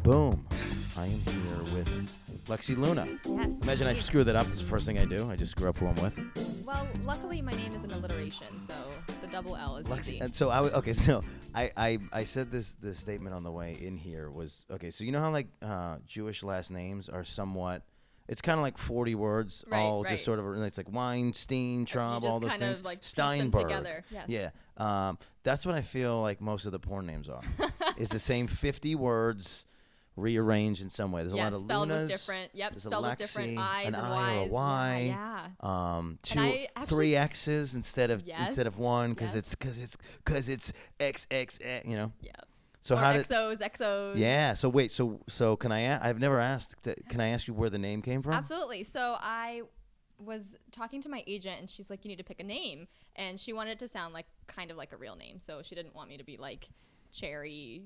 Boom. I am here with Lexi Luna. Yes. Imagine I screw that up. This is the first thing I do. I just screw up who I'm with. Well, luckily my name is an alliteration, so the double L is Lexi. easy. And so I said this statement on the way in here was, okay, so you know how like Jewish last names are somewhat, it's kind of like 40 words, all just sort of, it's like Weinstein, Traub, all those kind things. of like Steinberg. Together. Yes. Yeah. That's what I feel like most of the porn names are. It's the same 50 words rearranged in some way. There's a lot of spelled Lunas. With different, There's spelled a with different Lexi, I's an and I or a Y's. Y. Yeah. Three X's instead of one because Yes. it's XX, you know. Yeah. So or how did XOs. Yeah. So wait. So can I? I've never asked. Can I ask you where the name came from? Absolutely. So I was talking to my agent, and she's like, "You need to pick a name," and she wanted it to sound like kind of like a real name. So she didn't want me to be like Cherry,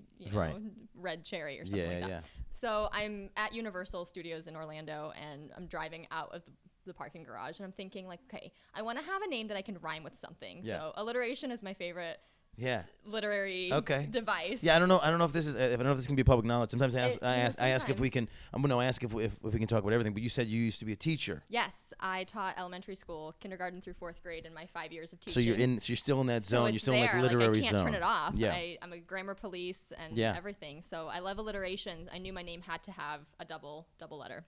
Red Cherry or something like that. Yeah. So I'm at Universal Studios in Orlando, and I'm driving out of the parking garage, and I'm thinking like, okay, I want to have a name that I can rhyme with something. Yeah. So alliteration is my favorite. Yeah. Literary device. Yeah, I don't know if this is. I don't know if this can be public knowledge. Sometimes I ask if we can. I'm gonna ask if we can talk about everything. But you said you used to be a teacher. Yes, I taught elementary school, kindergarten through 4th grade, in my 5 years of teaching. So you're still in that zone. So you're still in like literary I can't zone. turn it off. Yeah. I'm a grammar police and everything. So I love alliteration. I knew my name had to have a double letter,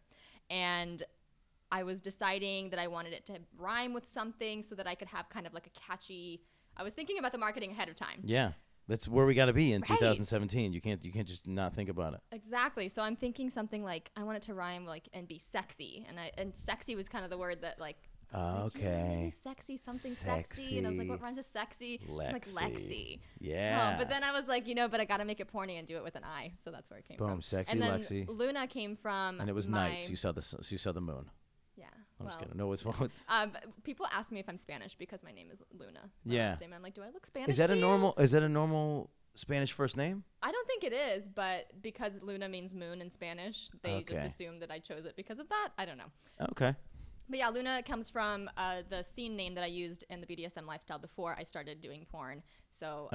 and I was deciding that I wanted it to rhyme with something so that I could have kind of like a catchy. I was thinking about the marketing ahead of time. Yeah. That's where we got to be in 2017. You can't just not think about it. Exactly. So I'm thinking something like I want it to rhyme like and be sexy, and sexy was kind of the word that like. Okay. Sexy, something sexy. And I was like, what rhymes with sexy? Lexi. Like Lexi. Yeah. But then I was like, but I got to make it porny and do it with an I. So that's where it came from. Boom, sexy and then Lexi. Luna came from. And it was nights. You saw the moon. Yeah. I'm just kidding. No, what's wrong with people ask me if I'm Spanish because my name is Luna. Yeah. I'm like, do I look Spanish? Is that a normal Spanish first name? I don't think it is, but because Luna means moon in Spanish, they just assumed that I chose it because of that. I don't know. Okay. But yeah, Luna comes from the scene name that I used in the BDSM lifestyle before I started doing porn. So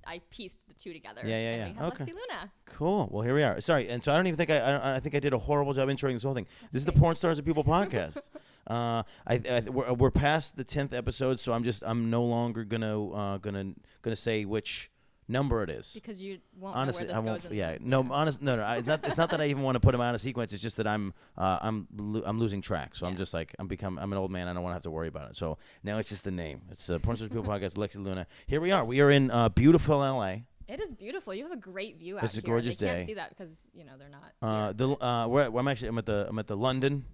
I pieced the two together. Yeah. And we have Lexi Luna. Cool. Well, here we are. Sorry, and so I don't even think I think I did a horrible job introing this whole thing. This is the Porn Stars of People podcast. We're past the 10th episode, so I'm no longer gonna say which number it is. Because you won't honestly, know where this goes. It's not that I even want to put them out of sequence. It's just that I'm losing track. So I'm just like I'm an old man. I don't want to have to worry about it. So now it's just the name. It's Porn Stars of People podcast. Lexi Luna. Here we are. We are in beautiful LA. It is beautiful. You have a great view out here. It's a gorgeous day. They can't see that because they're not. I'm at the London,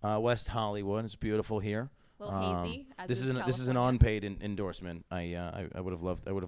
West Hollywood. It's beautiful here. A little hazy. This is an unpaid endorsement. I would have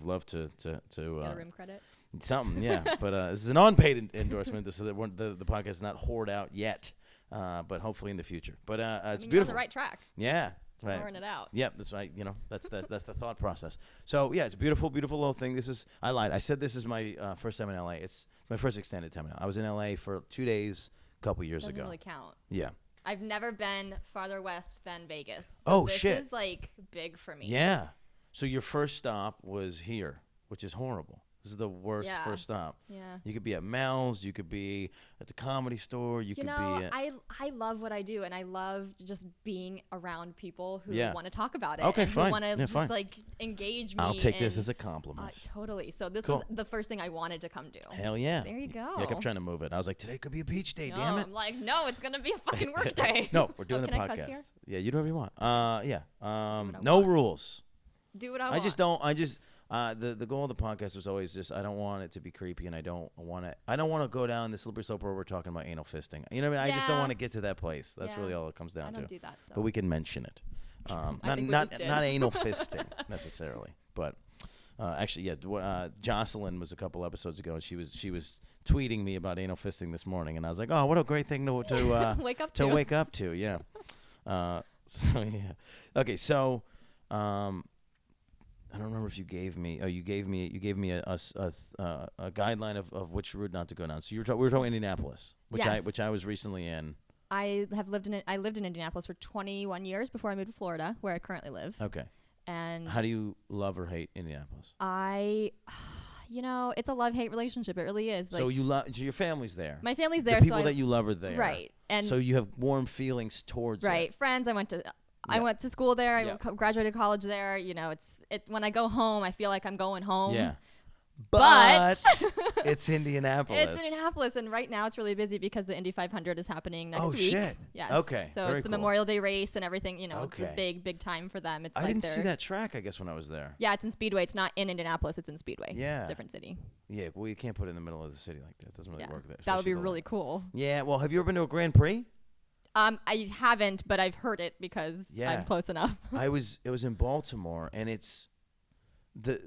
loved to get a room credit. Something, yeah. But this is an unpaid endorsement, so that the podcast is not hoard out yet. But hopefully in the future. But it's beautiful. You're on the right track. Yeah. Right. Pouring it out. Yep, that's right. That's the thought process. So yeah, it's a beautiful little thing. I lied. I said this is my first time in LA. It's my first extended time in LA. I was in LA for 2 days a couple years ago. Doesn't really count. Yeah. I've never been farther west than Vegas. So this is like big for me. Yeah. So your first stop was here, which is horrible. This is the worst first stop. Yeah. You could be at Mel's. You could be at the Comedy Store. You could be I love what I do, and I love just being around people who want to talk about it. Okay, and fine. Who want to just like engage me. I'll take this as a compliment. Totally. So this was the first thing I wanted to come do. Hell yeah. There you go. Yeah, I kept trying to move it. I was like, today could be a beach day, damn it. I'm like, no, it's gonna be a fucking work day. No, we're doing the can I cuss podcast. here? Yeah, you do whatever you want. No rules. Do what I want. The goal of the podcast was always just I don't want it to be creepy, and I don't want to go down the slippery slope where we're talking about anal fisting. You know what I mean? I just don't want to get to that place. That's really all it comes down to. I don't do that. So. But we can mention it. Not anal fisting necessarily, but actually, yeah. Jocelyn was a couple episodes ago, and she was tweeting me about anal fisting this morning, and I was like, oh, what a great thing to wake up to. Yeah. So yeah. Okay, so. I don't remember if you gave me. Oh, you gave me a guideline of which route not to go down. So we were talking Indianapolis, which I was recently in. I lived in Indianapolis for 21 years before I moved to Florida, where I currently live. Okay. And how do you love or hate Indianapolis? I It's a love-hate relationship. It really is. So your family's there. My family's there. The people that you love are there. Right. And so you have warm feelings towards it. Friends. I went to school there. I graduated college there. When I go home, I feel like I'm going home. Yeah. But it's Indianapolis. It's Indianapolis, and right now it's really busy because the Indy 500 is happening next week. Oh shit! Yes. Okay. So it's the Memorial Day race and everything. It's a big time for them. I didn't see that track. I guess when I was there. Yeah, it's in Speedway. It's not in Indianapolis. It's in Speedway. Yeah. It's a different city. Yeah, well, you can't put it in the middle of the city like that. It doesn't really work there. That would be really cool. Yeah. Well, have you ever been to a Grand Prix? I haven't, but I've heard it because I'm close enough. It was in Baltimore, and it's the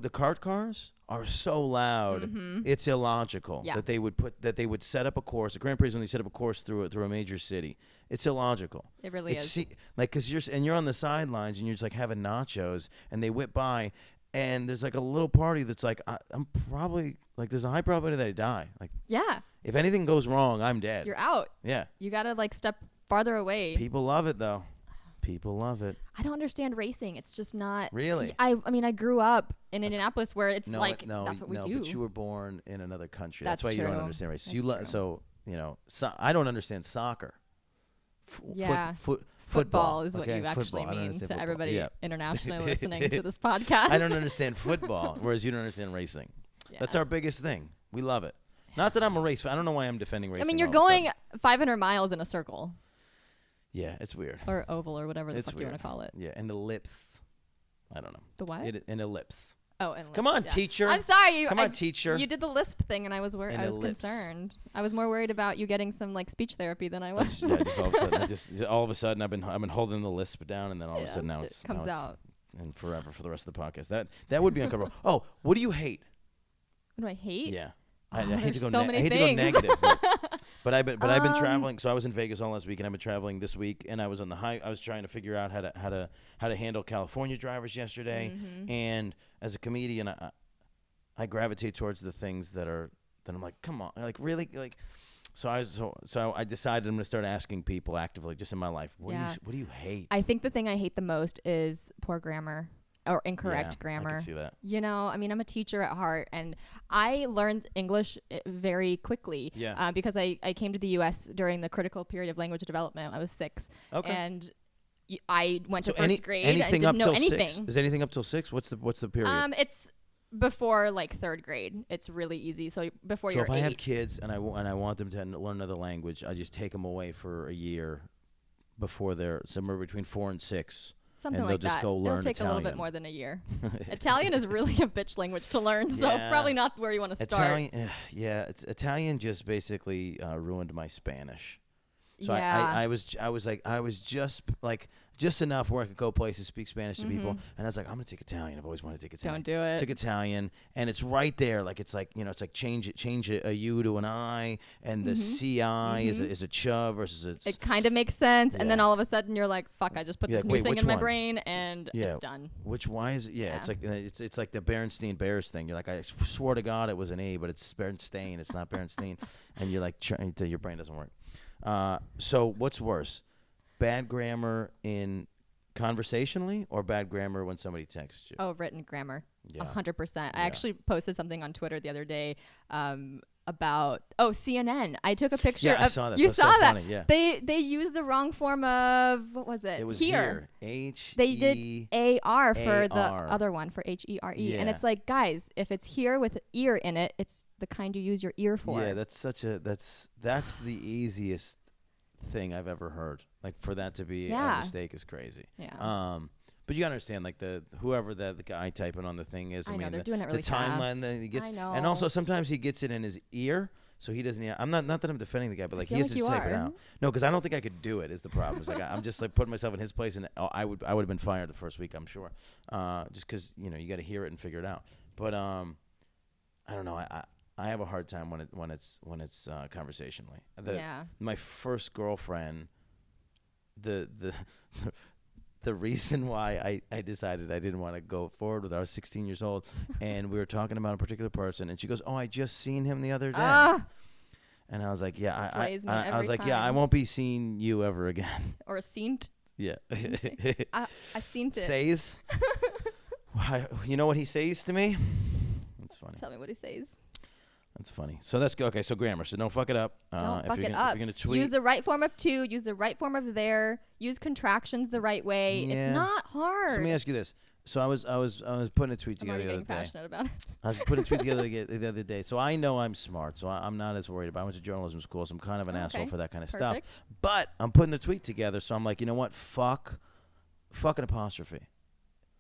kart cars are so loud, it's illogical that they would set up a course. The Grand Prix is when they set up a course through a major city. It's illogical. It really is. Because you're on the sidelines and you're just like having nachos, and they whip by, and there's like a little party that's like I'm probably like there's a high probability that I die. Like if anything goes wrong, I'm dead. You're out. Yeah. You gotta step farther away. People love it though. People love it. I don't understand racing. It's just not. Really? I mean, I grew up in Indianapolis where it's that's what we do. But you were born in another country. That's why true. You don't understand racing. I don't understand soccer. Football is what you actually mean to everybody internationally listening to this podcast. I don't understand football, whereas you don't understand racing. Yeah. That's our biggest thing. We love it. Not that I'm a race fan. I don't know why I'm defending racing. I mean, you're going 500 miles in a circle. Yeah, it's weird. Or oval or whatever the fuck you want to call it. Yeah, an ellipse. I don't know. The what? An ellipse. Oh, an ellipse. Come on, teacher. I'm sorry. Come on, teacher. You did the lisp thing, and I was concerned. I was more worried about you getting some speech therapy than I was. Just all of a sudden, I've been holding the lisp down, and then all of a sudden now it comes out. And forever for the rest of the podcast. That would be uncomfortable. Oh, what do you hate? What do I hate? Yeah. I hate to go negative. But I've been traveling. So I was in Vegas all last week, and I've been traveling this week. And I was on I was trying to figure out how to handle California drivers yesterday. And as a comedian, I gravitate towards the things that I'm like, come on, like really, like. So I decided I'm gonna start asking people actively, just in my life, what do you hate? I think the thing I hate the most is poor grammar. Or incorrect grammar. I can see that. I mean, I'm a teacher at heart, and I learned English very quickly. Yeah. Because I came to the U.S. during the critical period of language development. I was 6. Okay. And I went to first grade and didn't know anything. 6? Is anything up till 6? What's the period? It's before 3rd grade. It's really easy. So before you're 8. So if I have kids and I want them to learn another language, I just take them away for a year before they're somewhere between 4 and 6. Something like that. It'll take a little bit more than a year. Italian is really a bitch language to learn, so probably not where you want to start. Italian just basically ruined my Spanish. So I was just enough where I could go places, speak Spanish to people, and I was like, I'm gonna take Italian. I've always wanted to take Italian. Don't do it. Took Italian, and it's right there. Like it's like change a U to an I, and the CI is a ch versus a. It kind of makes sense, and then all of a sudden you're like, fuck! I just put this new thing in my brain, and it's done. Why is it? Yeah, it's like the Berenstein Bears thing. You're like, I swore to God it was an A, but it's Berenstein. It's not Berenstein, and you're like, your brain doesn't work. So what's worse? Bad grammar in conversationally or bad grammar when somebody texts you? Oh, written grammar. 100%. I actually posted something on Twitter the other day about CNN. I took a picture of. I saw that. You saw that. Funny, yeah. They used the wrong form of, what was it? It was here. H. They did AR for the other one, for HERE. Yeah. And it's like, guys, if it's here with ear in it, it's the kind you use your ear for. Yeah, that's the easiest thing I've ever heard. Like for that to be a mistake is crazy. Yeah. But you gotta understand, like whoever the guy typing on the thing is. I know they're doing it really fast. The timeline that he gets, and also sometimes he gets it in his ear, so he doesn't. I'm not that I'm defending the guy, but he has to type it out. No, because I don't think I could do it. Is the problem? It's like I'm just like putting myself in his place, and I would have been fired the first week, I'm sure. Just because you got to hear it and figure it out. But I don't know. I have a hard time when it's conversationally. My first girlfriend, the reason why I decided I didn't want to go forward with her, I was 16 years old, and we were talking about a particular person, and she goes, "Oh, I just seen him the other day." And I was like, "Yeah, I was like, time. Yeah, I won't be seeing you ever again." Or a seent. Yeah. I seent it. Says. You know what he says to me? That's funny. Tell me what he says. That's funny. So let's go. Okay, so grammar. So don't fuck it up. Don't fuck it up. If you're gonna tweet, use the right form of to. Use the right form of there. Use contractions the right way. Yeah. It's not hard. So let me ask you this. So I was putting a tweet together the other day. Passionate about it. I was putting a tweet together the other day. So I know I'm smart. So I'm not as worried about. I went to journalism school, so I'm kind of an asshole for that kind of stuff. But I'm putting a tweet together, so I'm like, you know what? Fuck an apostrophe.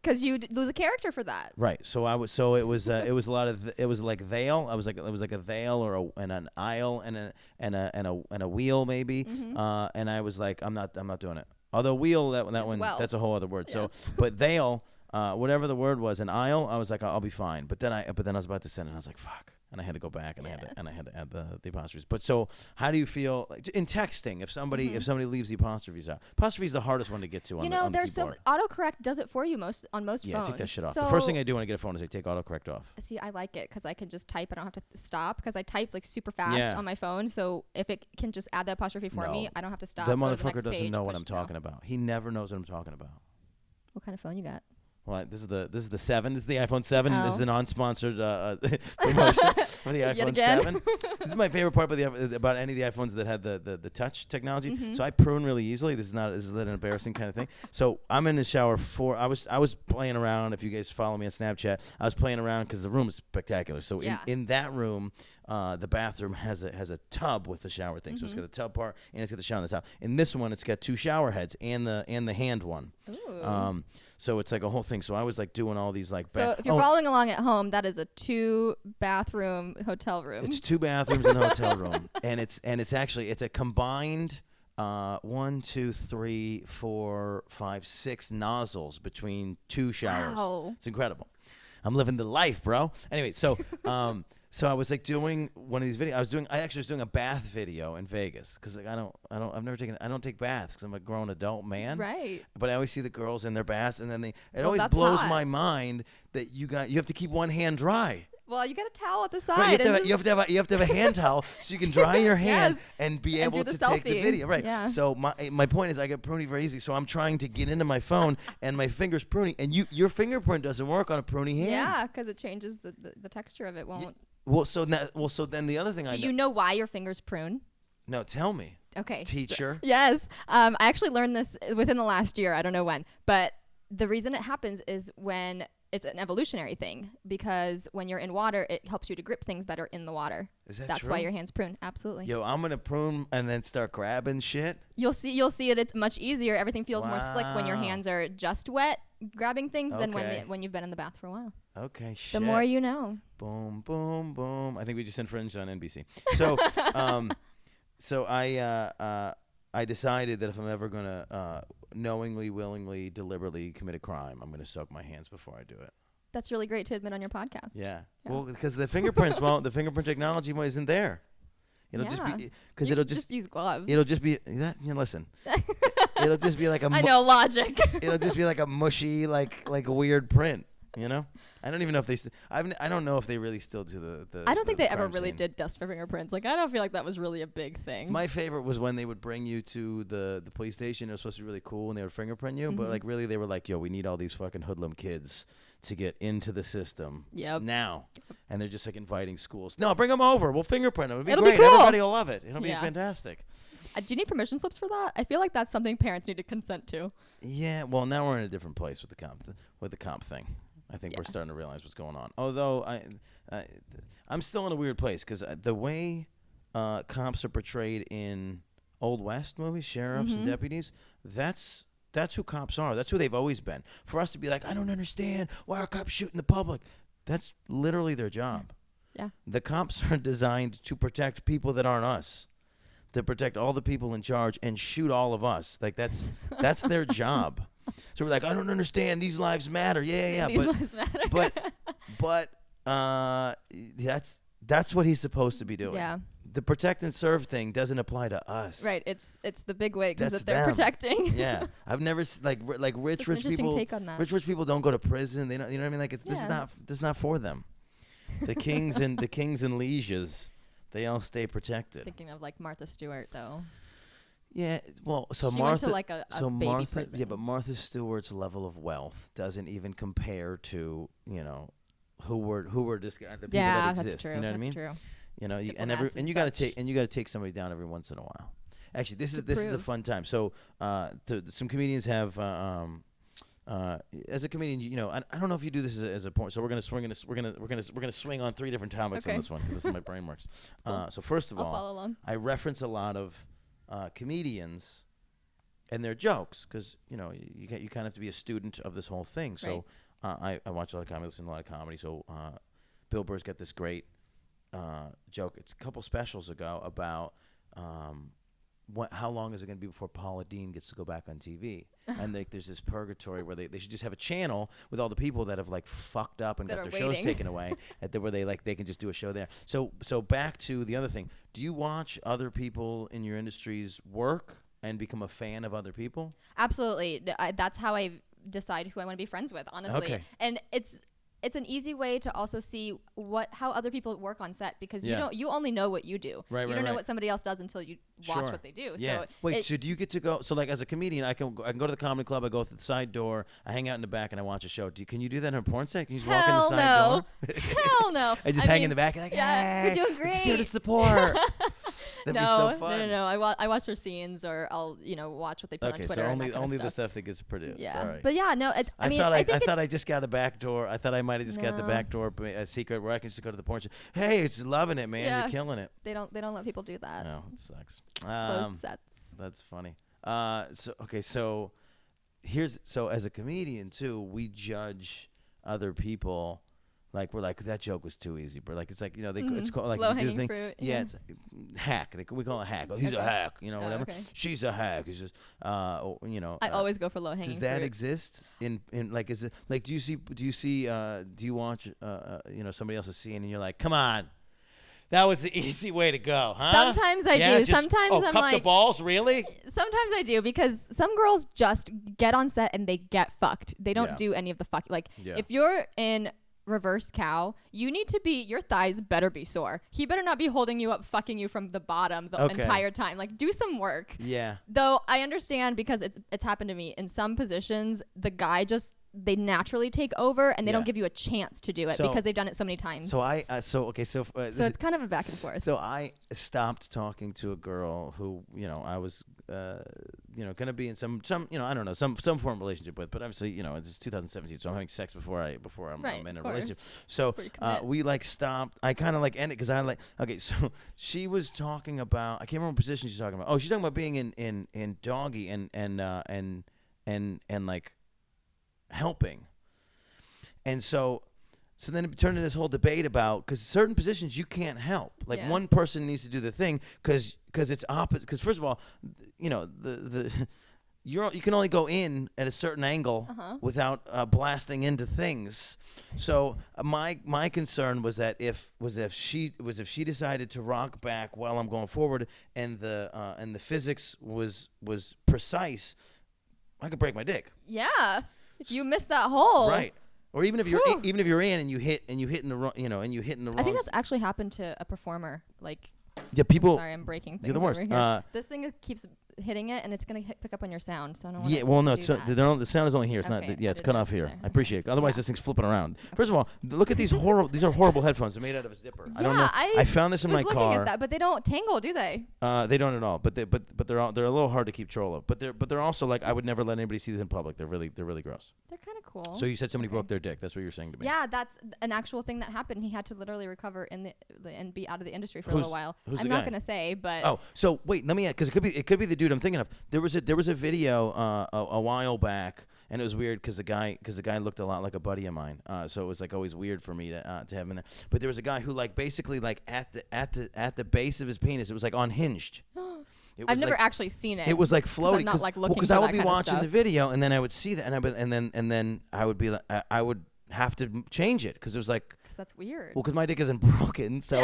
Because you lose a character for that. Right. So I was. So it was. It was a lot of. It was like they'll. I was like. It was like a they'll or an aisle and a wheel maybe. And I was like, I'm not doing it. Although wheel that one that's a whole other word. Yeah. So but they'll whatever the word was, an aisle. I was like, I'll be fine. But then I was about to send it. And I was like, fuck. And I had to go back and I had to add the apostrophes. But so how do you feel in texting if somebody leaves the apostrophes out? Apostrophe is the hardest one to get to on the keyboard. There's some autocorrect does it for you on most phones. Yeah, take that shit off. So the first thing I do when I get a phone is I take autocorrect off. See, I like it because I can just type. I don't have to stop because I type like super fast on my phone. So if it can just add the apostrophe for me, I don't have to stop. That motherfucker doesn't know what I'm talking about. He never knows what I'm talking about. What kind of phone you got? Well, this is the 7. This is the iPhone 7. Oh. This is a non-sponsored promotion for the iPhone 7. This is my favorite part about any of the iPhones that had the touch technology. Mm-hmm. So I prune really easily. This is an embarrassing kind of thing. So I'm in the shower I was playing around. If you guys follow me on Snapchat, I was playing around because the room is spectacular. So in that room, the bathroom has a tub with the shower thing. Mm-hmm. So it's got the tub part and it's got the shower on the top. In this one, it's got 2 shower heads and the hand one. Ooh. So it's like a whole thing. So I was like doing all these like. So if you're following along at home, that is a 2-bathroom hotel room. It's 2 bathrooms in a hotel room, and it's a combined 1, 2, 3, 4, 5, 6 nozzles between 2 showers. Wow. It's incredible. I'm living the life, bro. Anyway, so so I was like doing one of these videos. I actually was doing a bath video in Vegas because like I don't take baths because I'm a grown adult man. Right. But I always see the girls in their baths, and then it always blows my mind that you have to keep one hand dry. Well, you got a towel at the side. Right, you have to have a hand towel so you can dry your hand and be able to take the video. Right. Yeah. So my point is I get pruny very easy. So I'm trying to get into my phone and my finger's pruny, and your fingerprint doesn't work on a pruny hand. Yeah, because it changes the texture of it. Won't. Well, so then the other thing Do you know why your fingers prune? No, tell me. Okay. Teacher. Yes. I actually learned this within the last year. I don't know when. But the reason it happens is when it's an evolutionary thing. Because when you're in water, it helps you to grip things better in the water. Is that That's true? Why your hands prune. Absolutely. Yo, I'm going to prune and then start grabbing shit. You'll see it. It's much easier. Everything feels more slick when your hands are just wet grabbing things than when you've been in the bath for a while. Okay, shit. The more you know. Boom, boom, boom. I think we just infringed on NBC. So, so I decided that if I'm ever gonna knowingly, willingly, deliberately commit a crime, I'm gonna soak my hands before I do it. That's really great to admit on your podcast. Yeah. Well, because the fingerprints, the fingerprint technology isn't there. It'll just be because it'll just use gloves. It'll just be listen. It'll just be like I know logic. It'll just be like a mushy, like a weird print. You know, I don't even know if they. I don't know if they really still do the. I don't think they ever really did dust for fingerprints. Like I don't feel like that was really a big thing. My favorite was when they would bring you to the police station. It was supposed to be really cool, and they would fingerprint you. Mm-hmm. But like really, they were like, "Yo, we need all these fucking hoodlum kids to get into the system now," and they're just like inviting schools. No, bring them over. We'll fingerprint them. It'll be great. Be cool. Everybody will love it. It'll be fantastic. Do you need permission slips for that? I feel like that's something parents need to consent to. Yeah. Well, now we're in a different place with the comp thing. I think we're starting to realize what's going on. Although I'm still in a weird place because the way cops are portrayed in Old West movies, sheriffs and deputies, that's who cops are. That's who they've always been. For us to be like, I don't understand why are cops shooting the public. That's literally their job. Yeah. The cops are designed to protect people that aren't us. To protect all the people in charge and shoot all of us. Like that's their job. So we're like, I don't understand. These lives matter. Yeah. These lives matter. but that's what he's supposed to be doing. Yeah. The protect and serve thing doesn't apply to us. Right. It's the big wigs that they're protecting. Yeah. I've never like rich people. Take on that. Rich people don't go to prison. They don't. You know what I mean? Like this is not for them. The kings and lieges, they all stay protected. Thinking of like Martha Stewart though. Yeah, well, so she Martha, went to like a baby prison. Yeah, but Martha Stewart's level of wealth doesn't even compare to who were the people yeah, that exist. That's true. You know what I mean? True. You know, and you got to take somebody down every once in a while. Actually, this is a fun time. So, some comedians have. As a comedian, you know, I don't know if you do this as a porn. So we're gonna swing on 3 different topics on this one because this is my brain works. Cool. So first of all, I reference a lot of comedians and their jokes because you know you kind of have to be a student of this whole thing. So I watch a lot of comedy, listen to a lot of comedy. So Bill Burr's got this great joke. It's a couple specials ago about. How long is it going to be before Paula Deen gets to go back on TV? And there's this purgatory where they should just have a channel with all the people that have like fucked up and got their shows taken away, where they can just do a show there. So back to the other thing. Do you watch other people in your industries work and become a fan of other people? Absolutely. That's how I decide who I want to be friends with, honestly. Okay. And it's an easy way to also see how other people work on set because you only know what you do. You don't know what somebody else does until you watch what they do. Yeah. So so do you get to go? So like as a comedian, I can go to the comedy club. I go through the side door. I hang out in the back and I watch a show. Can you do that in a porn set? Can you just walk in the side door? Hell no. I just hang in the back and like, hey, you're doing great. Just here to support. That'd be so fun. No. I watch their scenes or I'll watch what they put on Twitter. Okay, so only the stuff that gets produced. Yeah. All right. But yeah, no. I thought I just got a back door. I thought I might have just got the back door, a secret where I can just go to the porn show. Hey, it's loving it, man. You're killing it. They don't let people do that. No, it sucks. Closed sets. That's funny. So as a comedian too, we judge other people. Like we're like that joke was too easy, but like it's like it's called like low hanging fruit. Yeah, it's hack. We call it hack. Oh, he's a hack. Whatever. Okay. She's a hack. It's just I always go for low hanging fruit. Does that exist in like is it like do you watch somebody else's scene and you're like, come on. That was the easy way to go, huh? Sometimes I do. Sometimes I'm cup like, the balls, really? Sometimes I do because some girls just get on set and they get fucked. They don't do any of the fuck. Like if you're in reverse cow, you need to be, your thighs better be sore. He better not be holding you up, fucking you from the bottom the entire time. Like do some work. Yeah. Though I understand because it's happened to me in some positions, the guy just they naturally take over and they don't give you a chance to do it because they've done it so many times. So so it's kind of a back and forth. So I stopped talking to a girl who I was gonna be in some I don't know some form of relationship with, but obviously it's 2017, so I'm having sex before I'm in a relationship. So we like stopped. I kind of like ended because I like so she was talking about, I can't remember what position she's talking about. Oh, she's talking about being in doggy and like helping. And so then it turned into this whole debate about, because certain positions you can't help. Like one person needs to do the thing because it's opposite. Because first of all, you can only go in at a certain angle without blasting into things. So my concern was that if she decided to rock back while I'm going forward and the physics was precise, I could break my dick. Yeah. You missed that hole. Right. Or even if you're in and you hit in the wrong, and you hit in the wrong. I think that's actually happened to a performer. Like, people. Sorry, I'm breaking things. You're the worst. This thing keeps hitting it, and it's gonna pick up on your sound. So I don't want the sound is only here. It's not. It's cut off here. I appreciate it. Otherwise, this thing's flipping around. First of all, look at these horrible. These are horrible headphones. They're made out of a zipper. I don't know. I found this in my car. Looking at that, but they don't tangle, do they? They don't at all. But they're a little hard to keep control of. But they're also like, I would never let anybody see this in public. They're really gross. They're kind of cool. So you said somebody broke their dick. That's what you're saying to me. Yeah, that's an actual thing that happened. He had to literally recover and be out of the industry for a little while. I'm not gonna say, but so wait, let me add, because it could be the dude I'm thinking of. There was a video a while back, and it was weird because the guy looked a lot like a buddy of mine. So it was like always weird for me to have him in there. But there was a guy who like basically like at the base of his penis, it was like unhinged. I've never actually seen it. It was like floating. I'm not like looking. Because I would be watching the video, and then I would see that, and then I would be like, I would have to change it because it was like. That's weird. Well, because my dick isn't broken, so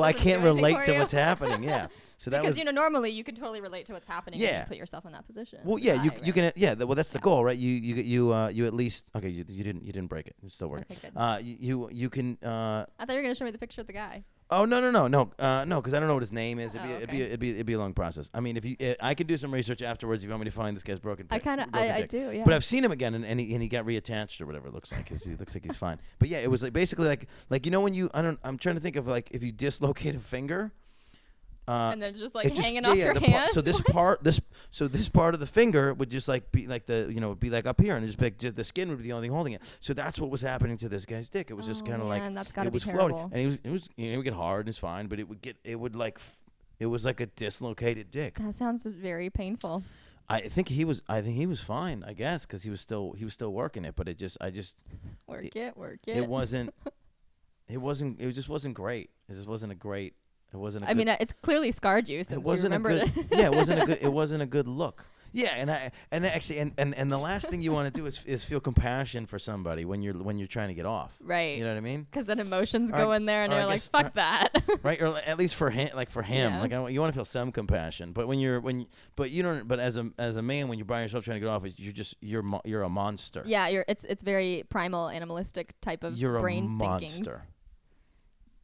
I can't relate to what's happening. Yeah. So that because normally you can totally relate to what's happening when you put yourself in that position. Well, yeah, you can well that's the goal, right? You at least you didn't break it. It's still working. Okay, good. You can I thought you were gonna show me the picture of the guy. Oh no, because I don't know what his name is. It'd be a long process. I mean, I could do some research afterwards if you want me to find this guy's broken. I do, yeah. But I've seen him again, and he got reattached or whatever it looks like, because he looks like he's fine. But yeah, it was like basically like when I'm trying to think of like if you dislocate a finger. And then just like hanging off your hand. So this part of the finger would just like be like be like up here, and just like the skin would be the only thing holding it. So that's what was happening to this guy's dick. It was just kind of like that's gotta it was be floating, terrible. and it was it would get hard and it's fine, but it was like a dislocated dick. That sounds very painful. I think he was fine, I guess, because he was still working it, but it just work it. It just wasn't great. It just wasn't a great. It wasn't. It's clearly scarred you since you remember it. Yeah, it wasn't a good look. Yeah, and the last thing you want to do is feel compassion for somebody when you're trying to get off. Right. You know what I mean? Because then emotions go in there, and you're like, "Fuck that." Right, or at least for him, Yeah. like you want to feel some compassion. But but as a man, when you're by yourself trying to get off, you're a monster. Yeah, it's very primal, animalistic type of brain thinking.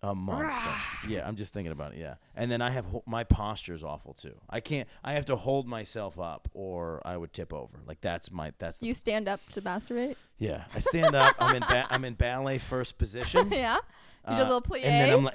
A monster. Yeah, I'm just thinking about it. Yeah, and then my posture is awful too. I have to hold myself up, or I would tip over. Like that's. You stand up to masturbate? Yeah, I stand up. I'm in ballet first position. Yeah. You do a little plie.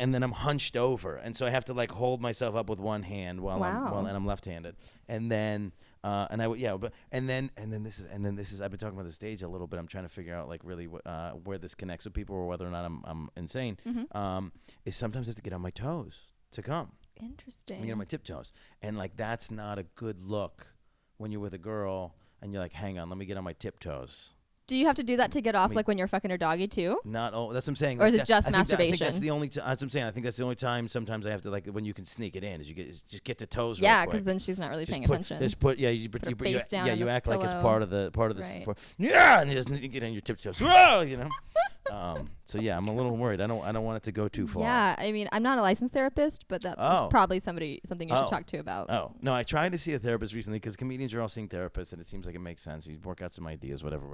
And then I'm hunched over, and so I have to like hold myself up with one hand while I'm left-handed, and then. And then this is I've been talking about the stage a little bit. I'm trying to figure out like really where this connects with people or whether or not I'm insane. Mm-hmm. Is sometimes I have to get on my toes to come. Interesting. Get on my tiptoes, and like that's not a good look when you're with a girl and you're like, hang on, let me get on my tiptoes. Do you have to do that to get off, like when you're fucking your doggy too? That's what I'm saying. Or is it just masturbation? I think that's the only. That's what I'm saying. I think that's the only time. Sometimes I have to like when you can sneak it in. Is just get the toes. Yeah, because then she's not really paying attention. You act like it's part of the. Right. Yeah, and you just get on your tiptoes. Whoa, you know. So yeah, I'm a little worried. I don't want it to go too far. Yeah, I mean, I'm not a licensed therapist, but that's probably something you should talk to about. Oh no, I tried to see a therapist recently because comedians are all seeing therapists, and it seems like it makes sense. You work out some ideas, whatever.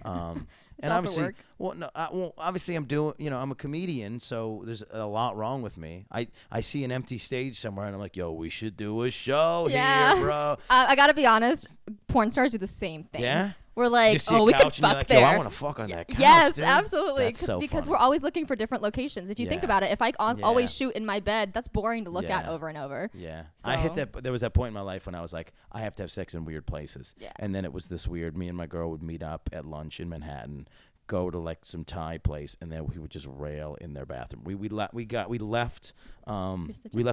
And obviously, obviously I'm doing. I'm a comedian, so there's a lot wrong with me. I see an empty stage somewhere, and I'm like, yo, we should do a show here, bro. I gotta be honest, porn stars do the same thing. Yeah. We're like, we could fuck like, there. Yo, I want to fuck on that couch, yes, dude. Absolutely. That's so because funny. we're always looking for different locations. If you think about it, if I always shoot in my bed, that's boring to look at over and over. Yeah. So. I hit that. There was that point in my life when I was like, I have to have sex in weird places. Yeah. And then it was this weird. Me and my girl would meet up at lunch in Manhattan, go to like some Thai place, and then we would just rail in their bathroom. We left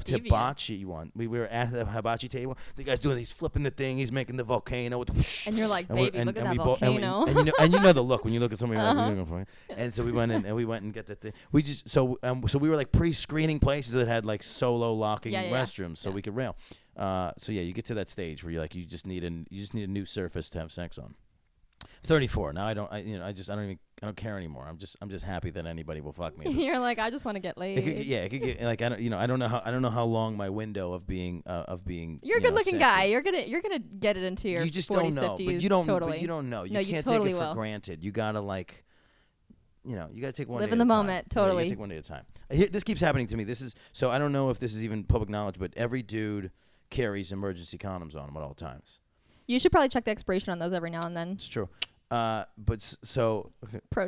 hibachi one. We were at the hibachi table. The guy's doing. He's flipping the thing. He's making the volcano with. Whoosh, and you're like, baby, look at that volcano. And you know the look when you look at somebody. Like, and so we went in and we went and get that thing. We just so we were like pre-screening places that had like solo locking restrooms, so we could rail. So yeah, you get to that stage where you just need a new surface to have sex on. 34 now. I don't care anymore. I'm just happy that anybody will fuck me. You're like, I just want to get laid. It could get like I don't know how long my window of being. You're a good-looking guy. You're gonna get it into your 40s, 50s. But you don't. Totally. But you don't know. You can't totally take it for granted. You gotta like. You gotta take one. Live day in the at a time. moment. Totally. You gotta take one day at a time. This keeps happening to me. This is so. I don't know if this is even public knowledge, but every dude carries emergency condoms on him at all times. You should probably check the expiration on those every now and then. It's true. Pro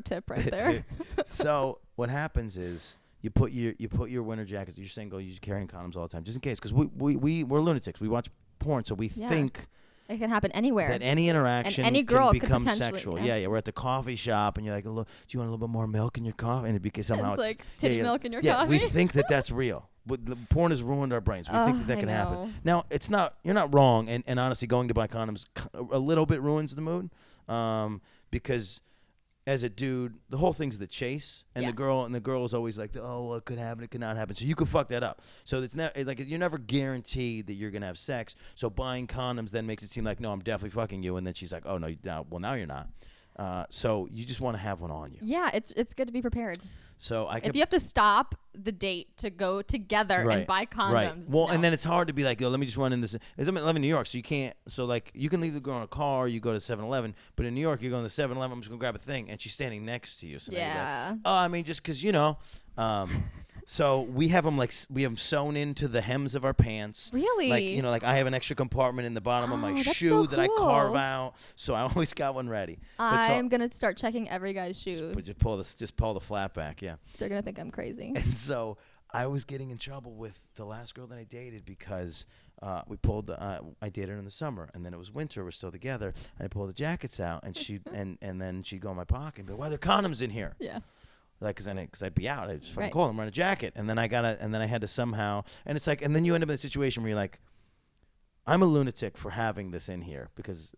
tip right there. So what happens is you put your winter jackets. You're single. You're carrying condoms all the time, just in case, because we're lunatics. We watch porn, so we think it can happen anywhere. That any interaction and any girl can become could sexual. Yeah. We're at the coffee shop, and you're like, do you want a little bit more milk in your coffee? And because somehow it's like titty milk in your coffee. We think that's real. But the porn has ruined our brains. We think that can happen. Now, it's not. You're not wrong. And honestly, going to buy condoms a little bit ruins the mood. Because as a dude, the whole thing's the chase, and the girl is always like, oh, well, it could happen, it could not happen. So you could fuck that up. So it's like you're never guaranteed that you're gonna have sex. So buying condoms then makes it seem like, no, I'm definitely fucking you, and then she's like, oh no, now you're not. So you just want to have one on you. Yeah, it's good to be prepared. So if you have to stop the date to go together and buy condoms. Right. Well, and then it's hard to be like, yo, let me just run in this. I'm in New York, so you can't. So like, you can leave the girl in a car, you go to 7-Eleven, but in New York, you're going to 7-Eleven. I'm just gonna grab a thing, and she's standing next to you. So like, oh, I mean, just because So we have them sewn into the hems of our pants. Really? Like, like I have an extra compartment in the bottom of my shoe so that I cool. carve out. So I always got one ready. I'm going to start checking every guy's shoe. Just pull the flap back, yeah. They're going to think I'm crazy. And so I was getting in trouble with the last girl that I dated because I dated her in the summer, and then it was winter. We're still together, and I pulled the jackets out, and and then she'd go in my pocket and be, "Why are there condoms in here?" Yeah. Like, cause I'd be out. I'd just fucking call them, run a jacket, and then I had to somehow, and it's like, and then you end up in a situation where you're like, I'm a lunatic for having this in here because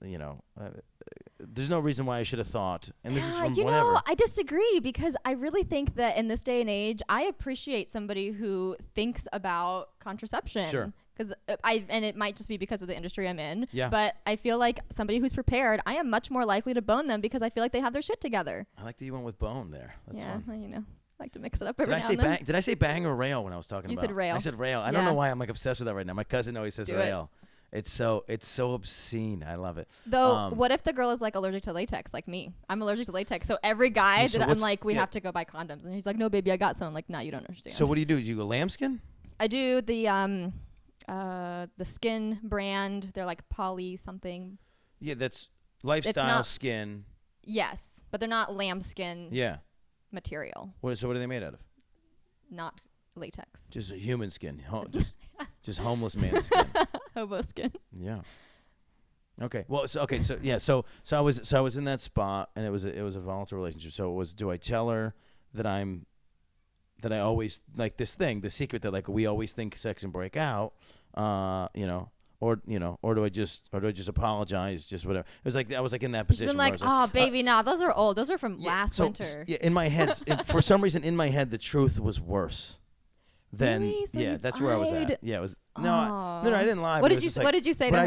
there's no reason why I should have thought. And this is from whatever. I disagree because I really think that in this day and age, I appreciate somebody who thinks about contraception. Sure. Because and it might just be because of the industry I'm in. Yeah. But I feel like somebody who's prepared, I am much more likely to bone them because I feel like they have their shit together. I like that you went with bone there. That's fun. Well, I like to mix it up every now and then. Did I say bang or rail when I was talking about? You said rail. I said rail. I don't know why I'm like obsessed with that right now. My cousin always says rail. It's so obscene. I love it. Though, what if the girl is like allergic to latex, like me? I'm allergic to latex. So every guy that I'm like, we have to go buy condoms, and he's like, no, baby, I got some. I'm like, no, you don't understand. So what do? Do you go lambskin? I do the skin brand. They're like poly something. Yeah, that's lifestyle skin. Yes, but they're not lambskin. Yeah. Material. So what are they made out of? Not latex. Just a human skin. Just homeless man skin. Hobo skin. Yeah. Okay. Well. So I was in that spot, and it was a volatile relationship. So it was, do I tell her that I always like this thing, the secret that like we always think sex and break out, or do I just apologize, just whatever. It was like I was like in that position. Been like, oh baby, nah, those are old. Those are from last winter. Yeah, in my head, for some reason, in my head, the truth was worse. Then really? So that's where I was at. Yeah, it was no, I didn't lie. What did you say to her?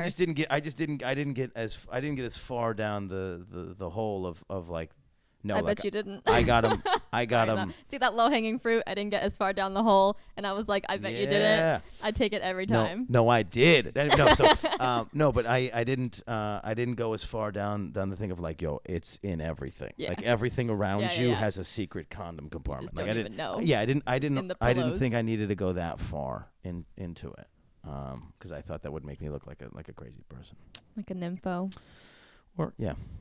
I didn't get as far down the hole of like. No, I bet you didn't. I got him. See that low hanging fruit? I didn't get as far down the hole, and I was like, I bet you did it. I take it every time. No, I did. No, but I didn't go as far down the thing of like, yo, it's in everything. Yeah. Like everything around you has a secret condom compartment. You just don't even know. Yeah, I didn't think I needed to go that far into it, because I thought that would make me look like a crazy person, like a nympho. Or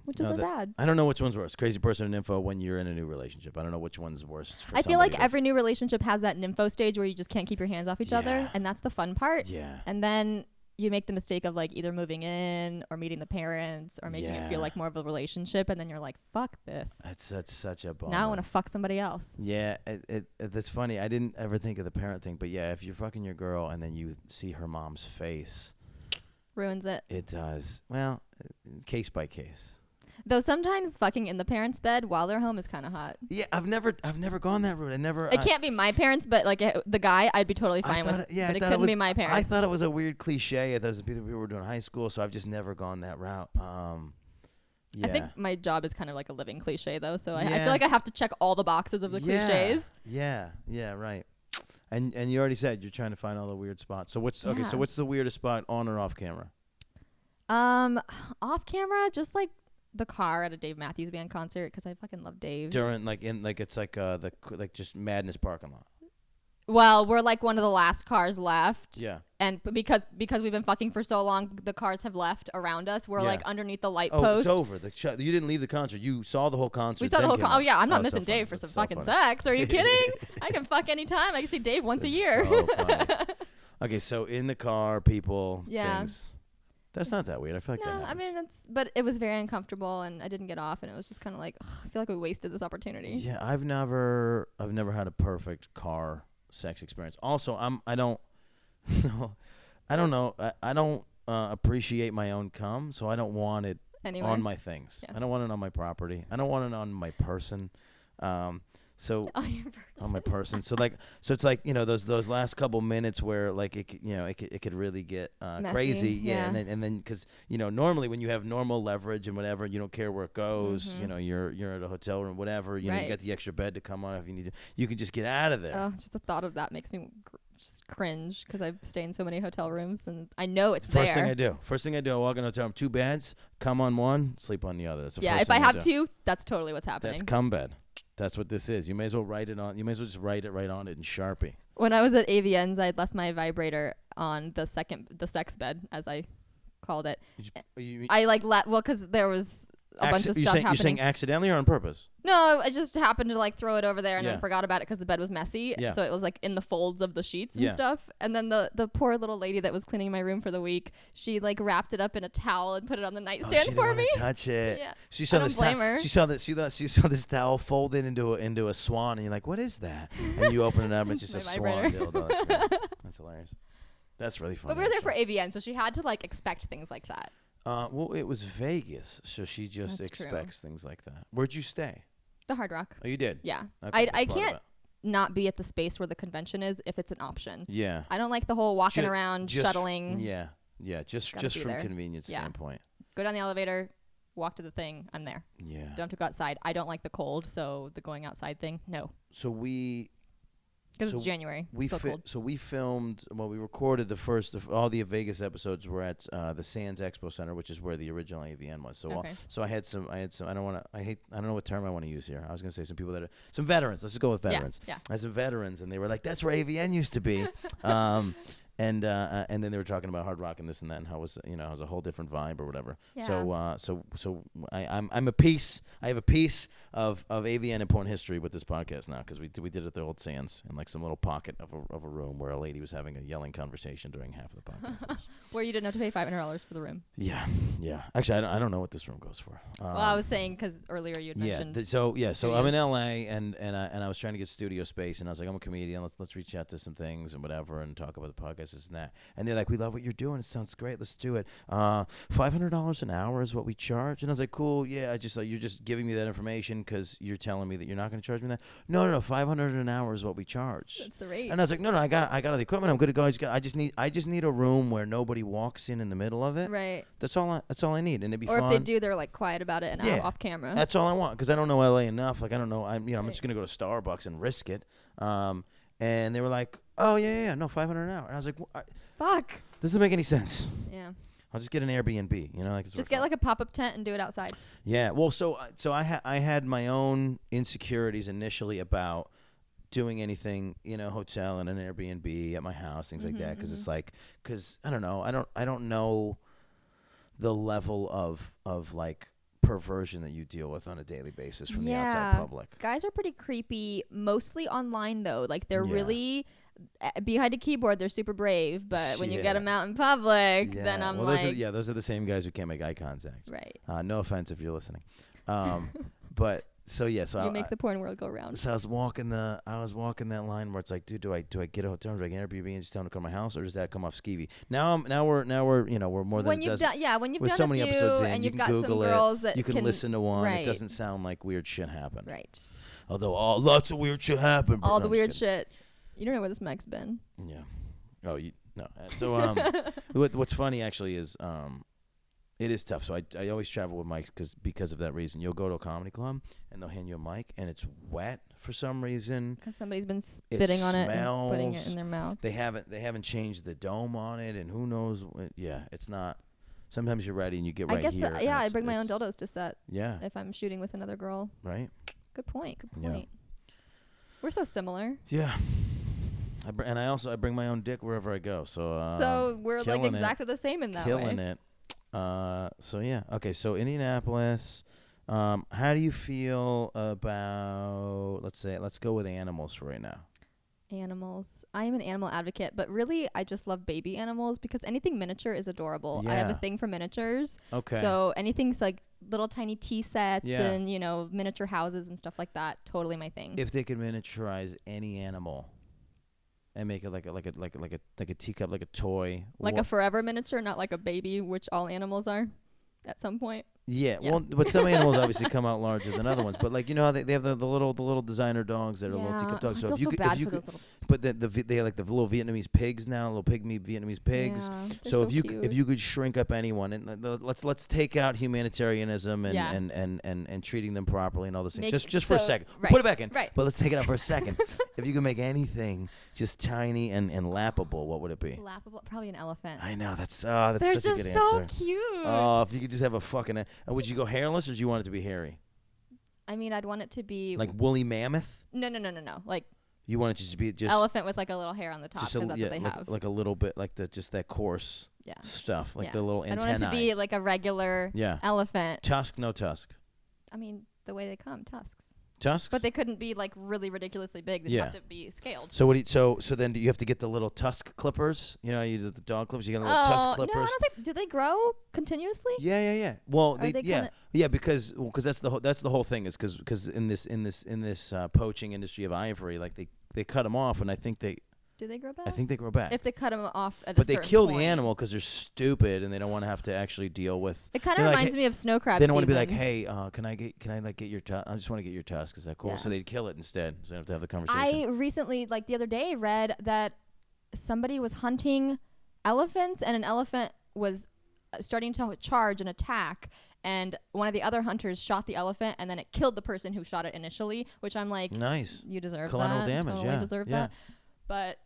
which is bad. I don't know which one's worse, crazy person or nympho when you're in a new relationship. I don't know which one's worse. I feel like every new relationship has that nympho stage where you just can't keep your hands off each other, and that's the fun part. Yeah. And then you make the mistake of like either moving in or meeting the parents or making it feel like more of a relationship, and then you're like, fuck this. That's such a bummer. Now I want to fuck somebody else. Yeah, that's funny. I didn't ever think of the parent thing, but yeah, if you're fucking your girl and then you see her mom's face, ruins it. It does. Well, case by case. Though sometimes fucking in the parents' bed while they're home is kind of hot. Yeah, I've never gone that route. It can't be my parents, but like the guy, I'd be totally fine with. Yeah, but it couldn't be my parents. I thought it was a weird cliche. I thought it was people were doing in high school, so I've just never gone that route. Yeah. I think my job is kind of like a living cliche, though. So I feel like I have to check all the boxes of the cliches. Yeah, right. And you already said you're trying to find all the weird spots. So what's So what's the weirdest spot on or off camera? Off camera, just like the car at a Dave Matthews Band concert, because I fucking love Dave. During it's like just Madness parking lot. Well, we're like one of the last cars left. Yeah. And because we've been fucking for so long, the cars have left around us. We're like underneath the light post. It's over. You didn't leave the concert. You saw the whole concert. We saw the whole concert. Oh yeah, I'm not missing Dave for some fucking sex. Are you kidding? I can fuck anytime. I can see Dave once a year. So funny. Okay, so in the car, people, things. That's not that weird. I feel like that happens. I mean, but it was very uncomfortable, and I didn't get off, and it was just kind of like, I feel like we wasted this opportunity. Yeah, I've never had a perfect car sex experience. Also, I don't appreciate my own cum, so I don't want it on my things. Yeah. I don't want it on my property. I don't want it on my person. So on my person. So it's like, those last couple minutes where like it could really get crazy. Yeah. And then because normally when you have normal leverage and whatever, you don't care where it goes. Mm-hmm. You're at a hotel room, whatever. You got the extra bed to come on if you need to. You can just get out of there. Oh, just the thought of that makes me just cringe because I stay in so many hotel rooms and I know it's First thing I do, I walk in a hotel room, 2 beds, come on one, sleep on the other. That's the first if thing I have 2, that's totally what's happening. That's cum bed. That's what this is. You may as well write it on. You may as well just write it right on it in Sharpie. When I was at AVN's, I'd left my vibrator on the sex bed, as I called it. I like because there was a bunch of stuff happening. You're saying accidentally or on purpose? No, I just happened to like throw it over there and then forgot about it because the bed was messy. Yeah. So it was like in the folds of the sheets and stuff. And then the poor little lady that was cleaning my room for the week, she like wrapped it up in a towel and put it on the nightstand for me. She didn't want to touch it. Yeah. She saw this towel. She saw this towel folded into a swan, and you're like, "What is that?" And you open it up, and it's just a swan dildo. That's hilarious. That's really funny. But we were there for AVN, so she had to like expect things like that. Well, it was Vegas, so she just expects things like that. Where'd you stay? The Hard Rock. Oh, you did? Yeah. Okay, I can't not be at the space where the convention is if it's an option. Yeah. I don't like the whole walking around, shuttling. Yeah. Just from a convenience standpoint. Go down the elevator, walk to the thing. I'm there. Yeah. Don't have to go outside. I don't like the cold, so the going outside thing, no. So because it's January. It's still cold. So we filmed, we recorded the first of all the Vegas episodes were at the Sands Expo Center, which is where the original AVN was. So so I had some I don't know what term I want to use here. I was going to say some people some veterans. Let's just go with veterans. Yeah. I had some veterans, and they were like, that's where AVN used to be. And then they were talking about Hard Rock and this and that, and how it was, it was a whole different vibe or whatever. Yeah. So I'm a piece. I have a piece of AVN and porn history with this podcast now, because we did it at the old Sands in like some little pocket of a room where a lady was having a yelling conversation during half of the podcast. Where you didn't have to pay $500 for the room. Yeah. Actually, I don't know what this room goes for. Well, I was saying because earlier you had mentioned. So I'm in LA and I was trying to get studio space, and I was like, I'm a comedian. Let's reach out to some things and whatever and talk about the podcast. This and that, and they're like, we love what you're doing, it sounds great, let's do it. $500 an hour is what we charge. And I was like, cool. Yeah, I just you're just giving me that information because you're telling me that you're not going to charge me that. No, $500 an hour is what we charge. That's the rate. And I was like, no, I got all the equipment, I'm good to go. I just need a room where nobody walks in the middle of it. Right. That's all I need, and it'd be fun. Or if they do, they're like quiet about it and out off camera. That's all I want, because I don't know LA enough. Like, I don't know, I'm just going to go to Starbucks and risk it. And they were like, oh, yeah, no, $500 an hour. And I was like, fuck. This doesn't make any sense. Yeah. I'll just get an Airbnb, just get like a pop-up tent and do it outside. Yeah. Well, so I had my own insecurities initially about doing anything, hotel and an Airbnb at my house, things like that, because it's like, because I don't know, I don't know the level of like perversion that you deal with on a daily basis from the outside public. Guys are pretty creepy, mostly online though. Like they're really behind a keyboard. They're super brave, but when you get them out in public, then I'm those are the same guys who can't make eye contact. Right. No offense if you're listening, but. So you make the porn world go round. So I was walking that line where it's like, dude, do I get a hotel room, do I get an Airbnb and just tell them to come to my house, or does that come off skeevy? Now we're we're more than when you've done when you've with done so a many few episodes in, and you you've can got Google some girls that you can listen to one. Right. It doesn't sound like weird shit happened. Right. Although lots of weird shit happened. All the weird shit. You don't know where this mic's been. Yeah. Oh, no. So what's funny actually is it is tough. So I always travel with mics because of that reason. You'll go to a comedy club and they'll hand you a mic and it's wet for some reason. Because somebody's been spitting on it and putting it in their mouth. They haven't changed the dome on it, and who knows? Yeah, it's not. Sometimes you're ready and you get right here. I bring my own dildos to set. Yeah. If I'm shooting with another girl. Right. Good point. Yeah. We're so similar. Yeah. I bring my own dick wherever I go. So we're like exactly the same in that way. Killing it. So yeah. Okay. So Indianapolis. How do you feel about, let's go with animals for right now. Animals. I am an animal advocate, but really I just love baby animals because anything miniature is adorable. Yeah. I have a thing for miniatures. Okay. So anything's like little tiny tea sets and, miniature houses and stuff like that. Totally my thing. If they could miniaturize any animal and make it like a teacup, like a toy. Like a forever miniature, not like a baby, which all animals are at some point. Yeah, well, but some animals obviously come out larger than other ones. But like how they have the little designer dogs that are little teacup dogs. So if you could, but they like the little Vietnamese pigs now, little pygmy Vietnamese pigs. Yeah, so if you could shrink up anyone, and let's take out humanitarianism and treating them properly and all those things. Just for a second, right, put it back in. Right. But let's take it out for a second. If you could make anything just tiny and lappable, what would it be? Laughable, probably an elephant. I know that's They're such a good answer. They're just so cute. Oh, if you could just have a fucking. Would you go hairless or do you want it to be hairy? I mean, I'd want it to be like woolly mammoth. No. Like you want it to just be elephant with like a little hair on the top because that's what they have. Like a little bit like just that coarse stuff, like the little antennae. I want it to be like a regular elephant. Tusk, no tusk. I mean, the way they come, tusks. Tusks? But they couldn't be like really ridiculously big. They have to be scaled. So so then do you have to get the little tusk clippers? You know, you do the dog clippers. You get the little tusk clippers. No, I don't think. Do they grow continuously? Yeah. Well, because that's the whole thing is because in this poaching industry of ivory, like they cut them off, and I think they. Do they grow back? I think they grow back. If they cut them off at but a certain they kill point. the animal because they're stupid and they don't want to have to actually deal with. It kind of reminds me of snow crab. They don't want to be like, hey, can I get your tusk? I just want to get your tusk. Is that cool? Yeah. So they'd kill it instead. So they don't have to have the conversation. I recently, like the other day, read that somebody was hunting elephants and an elephant was starting to charge and attack. And one of the other hunters shot the elephant, and then it killed the person who shot it initially. Which I'm like, nice. You deserve collateral that. damage. Totally deserve that. But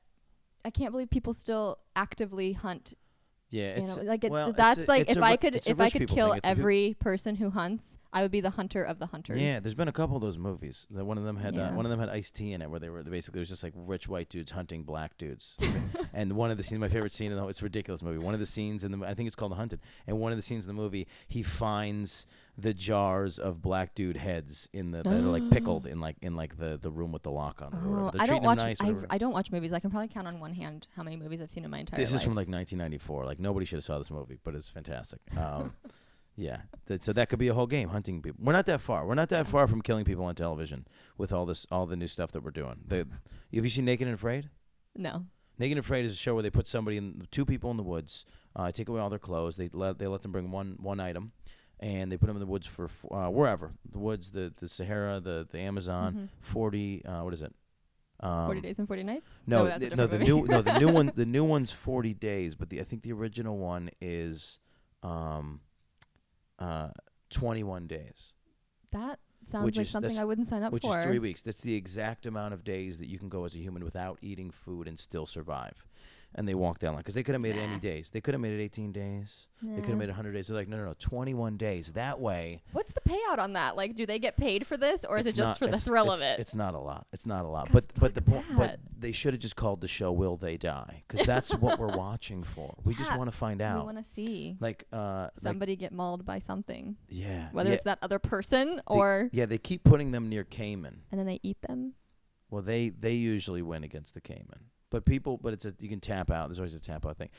I can't believe people still actively hunt. Yeah, it's if I could kill every person who hunts, I would be the hunter of the hunters. Yeah, there's been a couple of those movies. One of them had Ice-T in it, where they were basically it was just like rich white dudes hunting black dudes. And one of the scenes, my favorite scene it's a ridiculous movie. One of the scenes I think it's called The Hunted. And one of the scenes in the movie, he finds the jars of black dude heads that are like pickled in the room with the lock on it. Or I don't watch movies. I can probably count on one hand how many movies I've seen in my entire life. This is from like 1994. Like nobody should have saw this movie, but it's fantastic. Yeah, so that could be a whole game, hunting people. We're not that far. We're not that far from killing people on television with all the new stuff that we're doing. Have you seen Naked and Afraid? No. Naked and Afraid is a show where they put two people in the woods, take away all their clothes. They let them bring one item, and they put them in the woods for wherever the woods, the Sahara, the Amazon. 40. What is it? 40 Days and 40 Nights. No, that's the new one's 40 days, but I think the original one is 21 days. That sounds like something I wouldn't sign up for. Which is 3 weeks. That's the exact amount of days that you can go as a human without eating food and still survive. And they walk down because they could have made it any days. They could have made it 18 days. Yeah. They could have made it 100 days. They're like, no, 21 days. That way. What's the payout on that? Like, do they get paid for this, or is it just for the thrill of it? It's not a lot. But they should have just called the show "Will They Die?" Because that's what we're watching for. We just want to find out. We want to see somebody get mauled by something. Yeah. Whether it's that other person or. They keep putting them near caiman. And then they eat them. Well, they usually win against the caiman. But you can tap out. There's always a tap out thing.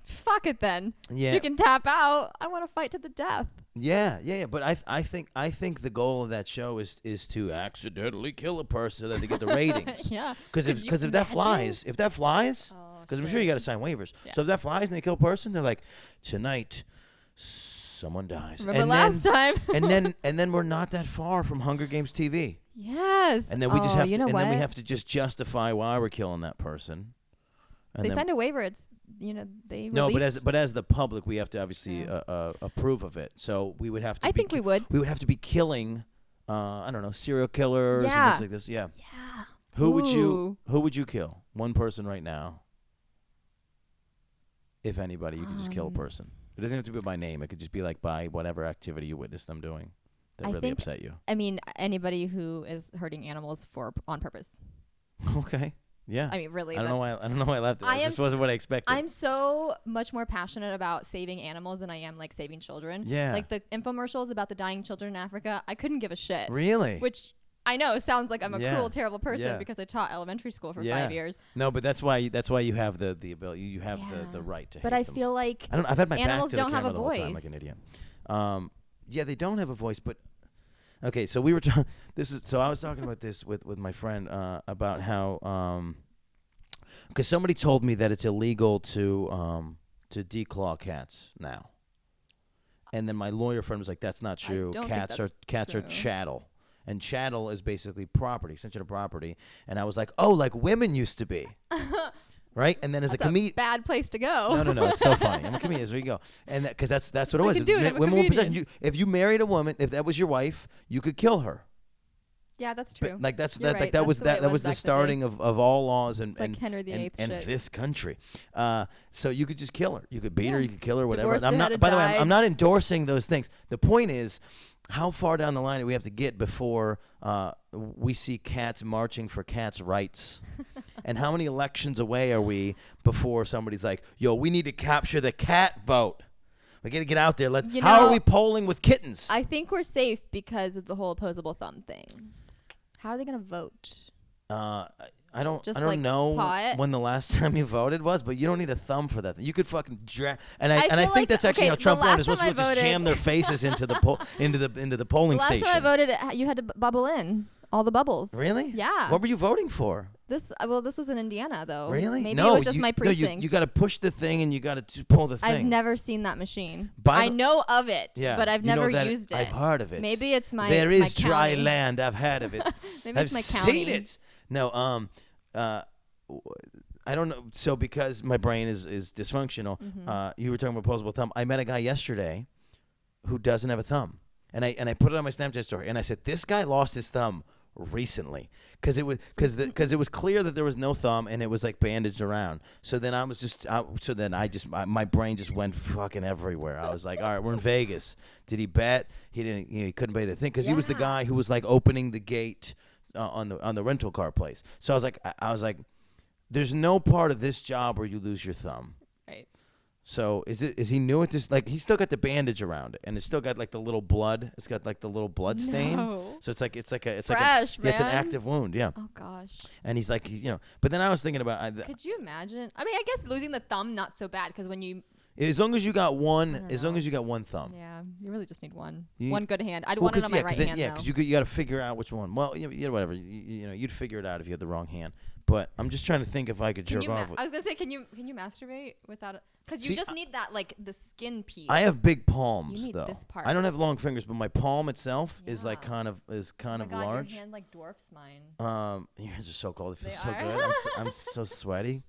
Fuck it then. Yeah. You can tap out. I want to fight to the death. Yeah. But I think the goal of that show is to accidentally kill a person so that they get the ratings. Yeah. Because if that flies, because I'm sure you got to sign waivers. Yeah. So if that flies and they kill a person, they're like, tonight someone dies. Remember last time? and then we're not that far from Hunger Games TV. Yes. And then we just have to. And then we have to just justify why we're killing that person. And they signed a waiver. It's they. No, but as the public, we have to obviously approve of it. So we would have to. I think we would. We would have to be killing, I don't know, serial killers and things like this. Yeah. Yeah. Who would you kill? One person right now. If anybody, you can just kill a person. It doesn't have to be by name. It could just be like by whatever activity you witness them doing that really upset you. I mean, anybody who is hurting animals on purpose. Okay. Yeah. I mean, really. I don't know why I left it. This wasn't what I expected. I'm so much more passionate about saving animals than I am like saving children. Yeah. Like the infomercials about the dying children in Africa, I couldn't give a shit. Really? Which I know sounds like I'm a cruel, terrible person because I taught elementary school for 5 years. No, but that's why you have the ability. You have the right to. But I feel like I've had my animals back to don't the have a camera the whole voice. time like an idiot. Yeah, they don't have a voice, but. Okay, so we were I was talking about this with my friend about how because somebody told me that it's illegal to declaw cats now, and then my lawyer friend was like, "That's not true. Cats are chattel, and chattel is basically property, essential property." And I was like, "Oh, like women used to be." Right, and then as a comedian, bad place to go. No, it's so funny. I'm a comedian. There you go, and because that's what it was. Women were possessed. If you married a woman, if that was your wife, you could kill her. Yeah, that's true. But, like that's You're that right. that was That's that was the starting of all laws and like Henry VIII and shit. this country. So you could just kill her. You could beat her. You could kill her. Whatever. Divorce, I'm not. beheaded, By the way, died. I'm not endorsing those things. The point is, how far down the line do we have to get before we see cats marching for cats' rights? And how many elections away are we before somebody's like, "Yo, we need to capture the cat vote. We got to get out there. How are we polling with kittens?" I think we're safe because of the whole opposable thumb thing. How are they gonna vote? I don't like know pot? when the last time you voted was, but you don't need a thumb for that. You could fucking drag, and I feel think like that's actually how the Trump won. last Is supposed time to just I voted- jam their faces into the polling Last station. time I voted, you had to bubble in all the bubbles. Really? Yeah. What were you voting for? This was in Indiana though. Really? Maybe No, it was just my No, precinct. you got to push the thing and you got to pull the thing. I've never seen that machine. By I know of it, Yeah, but I've you know never that used it. I've heard of it. Maybe it's my There my is dry county. land. I've heard of it. Maybe I've it's my county. seen it. No, I don't know. So because my brain is dysfunctional, you were talking about opposable thumb. I met a guy yesterday who doesn't have a thumb, and I put it on my Snapchat story, and I said, this guy lost his thumb recently because it was clear that there was no thumb and it was like bandaged around. So then my brain just went fucking everywhere. I was like, all right, we're in Vegas. Did he bet? He didn't. He couldn't pay the thing because he was the guy who was like opening the gate on the rental car place. So I was like, there's no part of this job where you lose your thumb. Right. So is he new at this? Like, he's still got the bandage around it, and it's still got like the little blood. It's got like the little blood stain. No. So it's like Fresh, it's an active wound. Yeah. Oh gosh. And he's like, But then I was thinking about. Could you imagine? I mean, I guess losing the thumb not so bad because when you. As long as you got one, know. long as you got one thumb. Yeah, you really just need one. You- One good hand. I'd want it on my right hand. Yeah, though. because you got to figure out which one. Well, whatever. You'd figure it out if you had the wrong hand. But I'm just trying to think if I could jerk off with. I was gonna say, can you masturbate without it? Because you just need that like the skin piece. I have big palms You need though. this part. I don't have long fingers, but my palm itself is like Yeah. kind of Oh my God, large. Your hand like dwarfs mine. Your hands are so cold. It feels so They good. are. I'm so sweaty.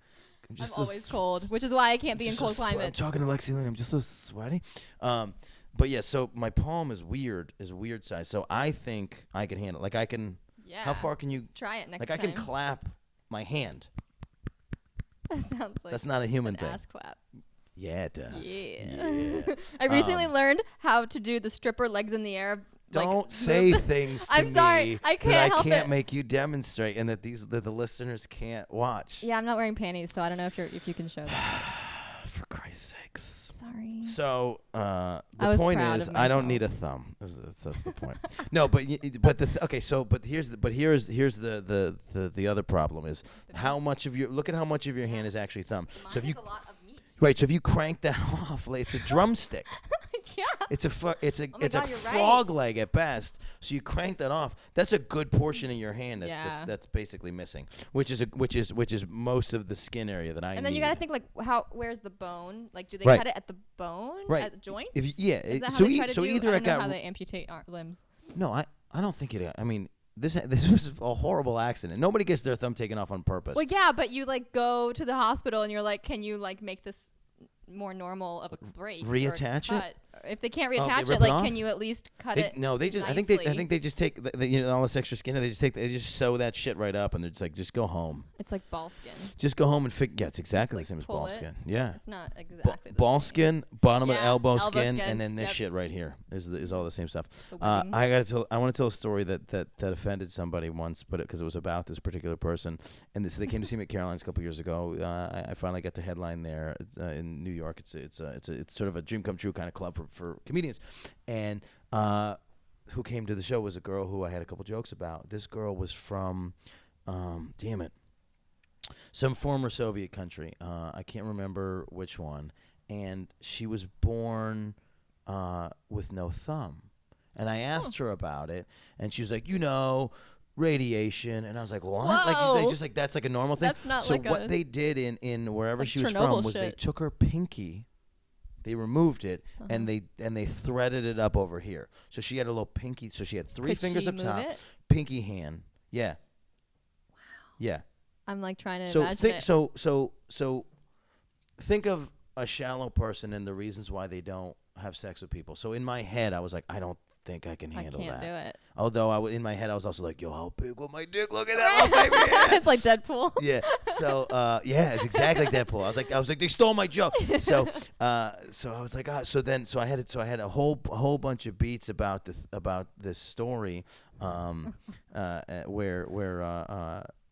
I'm always cold, which is why I can't be in just cold so I'm climates. talking to Lexi Lynn. I'm just so sweaty. But yeah, so my palm is weird size. So I think I can handle. Like I can. Yeah. How far can you? Try it next Like time. I can clap my hand. That sounds like That's not a human an thing. ass clap. Yeah, it does. Yeah. I recently learned how to do the stripper legs in the air. Don't say things to I'm sorry, me I can't that help I can't it. make you demonstrate and that the listeners can't watch. Yeah, I'm not wearing panties, so I don't know if you can show that. For Christ's sakes. Sorry. So I the was point proud is, of I don't myself. need a thumb. That's the point. No, but here's the other problem is how much of your how much of your hand is actually thumb. Mine So if you is a lot of meat. right, so if you crank that off, like, it's a drumstick. Yeah. It's a Oh my it's a God, you're right. frog leg at best. So you crank that off. That's a good portion of your hand Yeah. that's basically missing, which is most of the skin area that I need. And then you gotta think like where's the bone? Like, do they Right. cut it at the bone? Right. At the joint? If you, Is that how so they try to do? either I I don't know got how they amputate limbs. no, I don't think it. I mean, this was a horrible accident. Nobody gets their thumb taken off on purpose. Well, yeah, but you like go to the hospital and you're like, can you like make this more normal of a break? or Reattach it? cut? If they can't they reattach rip it, it like, off? can you at least cut They, it? no, they just. Nicely? I think they just take all this extra skin. They just sew that shit right up, and they're just like, just go home. It's like ball skin. Just go home and figure. Yeah, it's exactly Just, the like, same as pull ball it. skin. Yeah. It's not exactly the Ball same. skin, bottom of the Yeah, elbow elbow skin, skin. and then this Yep. shit right here is all the same stuff. The webbing. I want to tell a story that offended somebody once, but because it was about this particular person, and they came to see me at Caroline's a couple years ago. I finally got to headline there in New York. It's sort of a dream come true kind of club for comedians, and who came to the show was a girl who I had a couple jokes about. This girl was from, damn it, some former Soviet country. I can't remember which one. And she was born with no thumb. And I asked her about it, and she was like, radiation. And I was like, what? Whoa. Like that's like a normal thing. That's not so like what a- they did in wherever like she was Chernobyl from was they shit. took her pinky. They removed it and they threaded it up over here. So she had a little pinky. So she had three Could fingers she up move top, it? pinky hand. Yeah. Wow. Yeah. I'm like trying to So imagine it. so think of a shallow person and the reasons why they don't have sex with people. So in my head, I was like, I don't think I can handle that. I can't do it. Although in my head, I was also like, yo, how big will my dick look at that little baby? It's like Deadpool. Yeah. So, it's exactly like Deadpool. I was like, they stole my joke. So I was like, so I had a whole bunch of beats about this story, where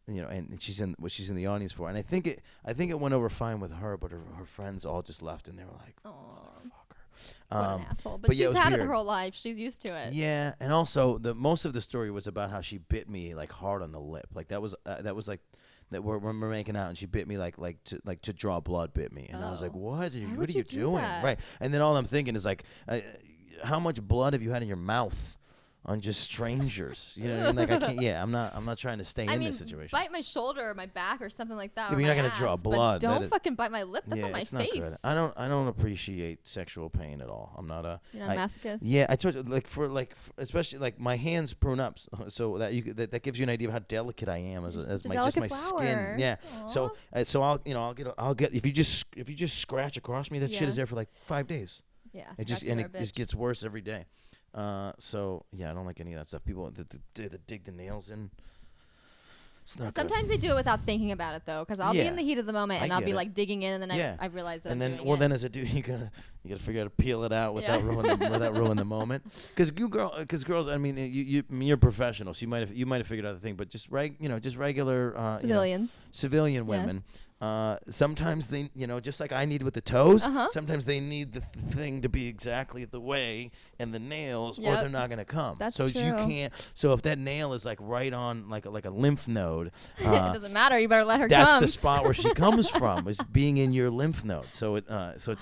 and she's in the audience for it. And I think it went over fine with her, but her friends all just left, and they were like, what an asshole. But she's had it her whole life. She's used to it. Yeah, and also most of the story was about how she bit me like hard on the lip. Like that was like that we're making out, and she bit me like to draw blood, bit me, and I was like, what are you doing? That? Right, and then all I'm thinking is like, how much blood have you had in your mouth? On just strangers, you know what I mean? Like I can't. Yeah, I'm not trying to stay in this situation. Bite my shoulder or my back or something like that. Yeah, but you're not gonna draw blood. But don't fucking bite my lip. That's on my it's face. Not good. I don't appreciate sexual pain at all. I'm not a. You're not a masochist. Yeah, I told you especially like my hands prune up, so that gives you an idea of how delicate I am as my skin. Yeah. Aww. So I'll get if you just scratch across me, that shit is there for like 5 days. Yeah. It just gets worse every day. I don't like any of that stuff. People that dig the nails in. It's not Sometimes good. they do it without thinking about it though, because I'll be in the heat of the moment and I'll be like digging in, and then I realize that. And then as a dude, you gotta figure out how to peel it out without ruining the moment. Because girls, I mean, you're professionals. You might have figured out the thing, but just regular civilians, civilian women. Sometimes they, just like I need with the toes, sometimes they need the thing to be exactly the way and the nails, or they're not gonna come. That's true. You can't. So if that nail is like right on like a lymph node, it doesn't matter. You better let her that's come. the spot where she comes from, is being in your lymph node. So it's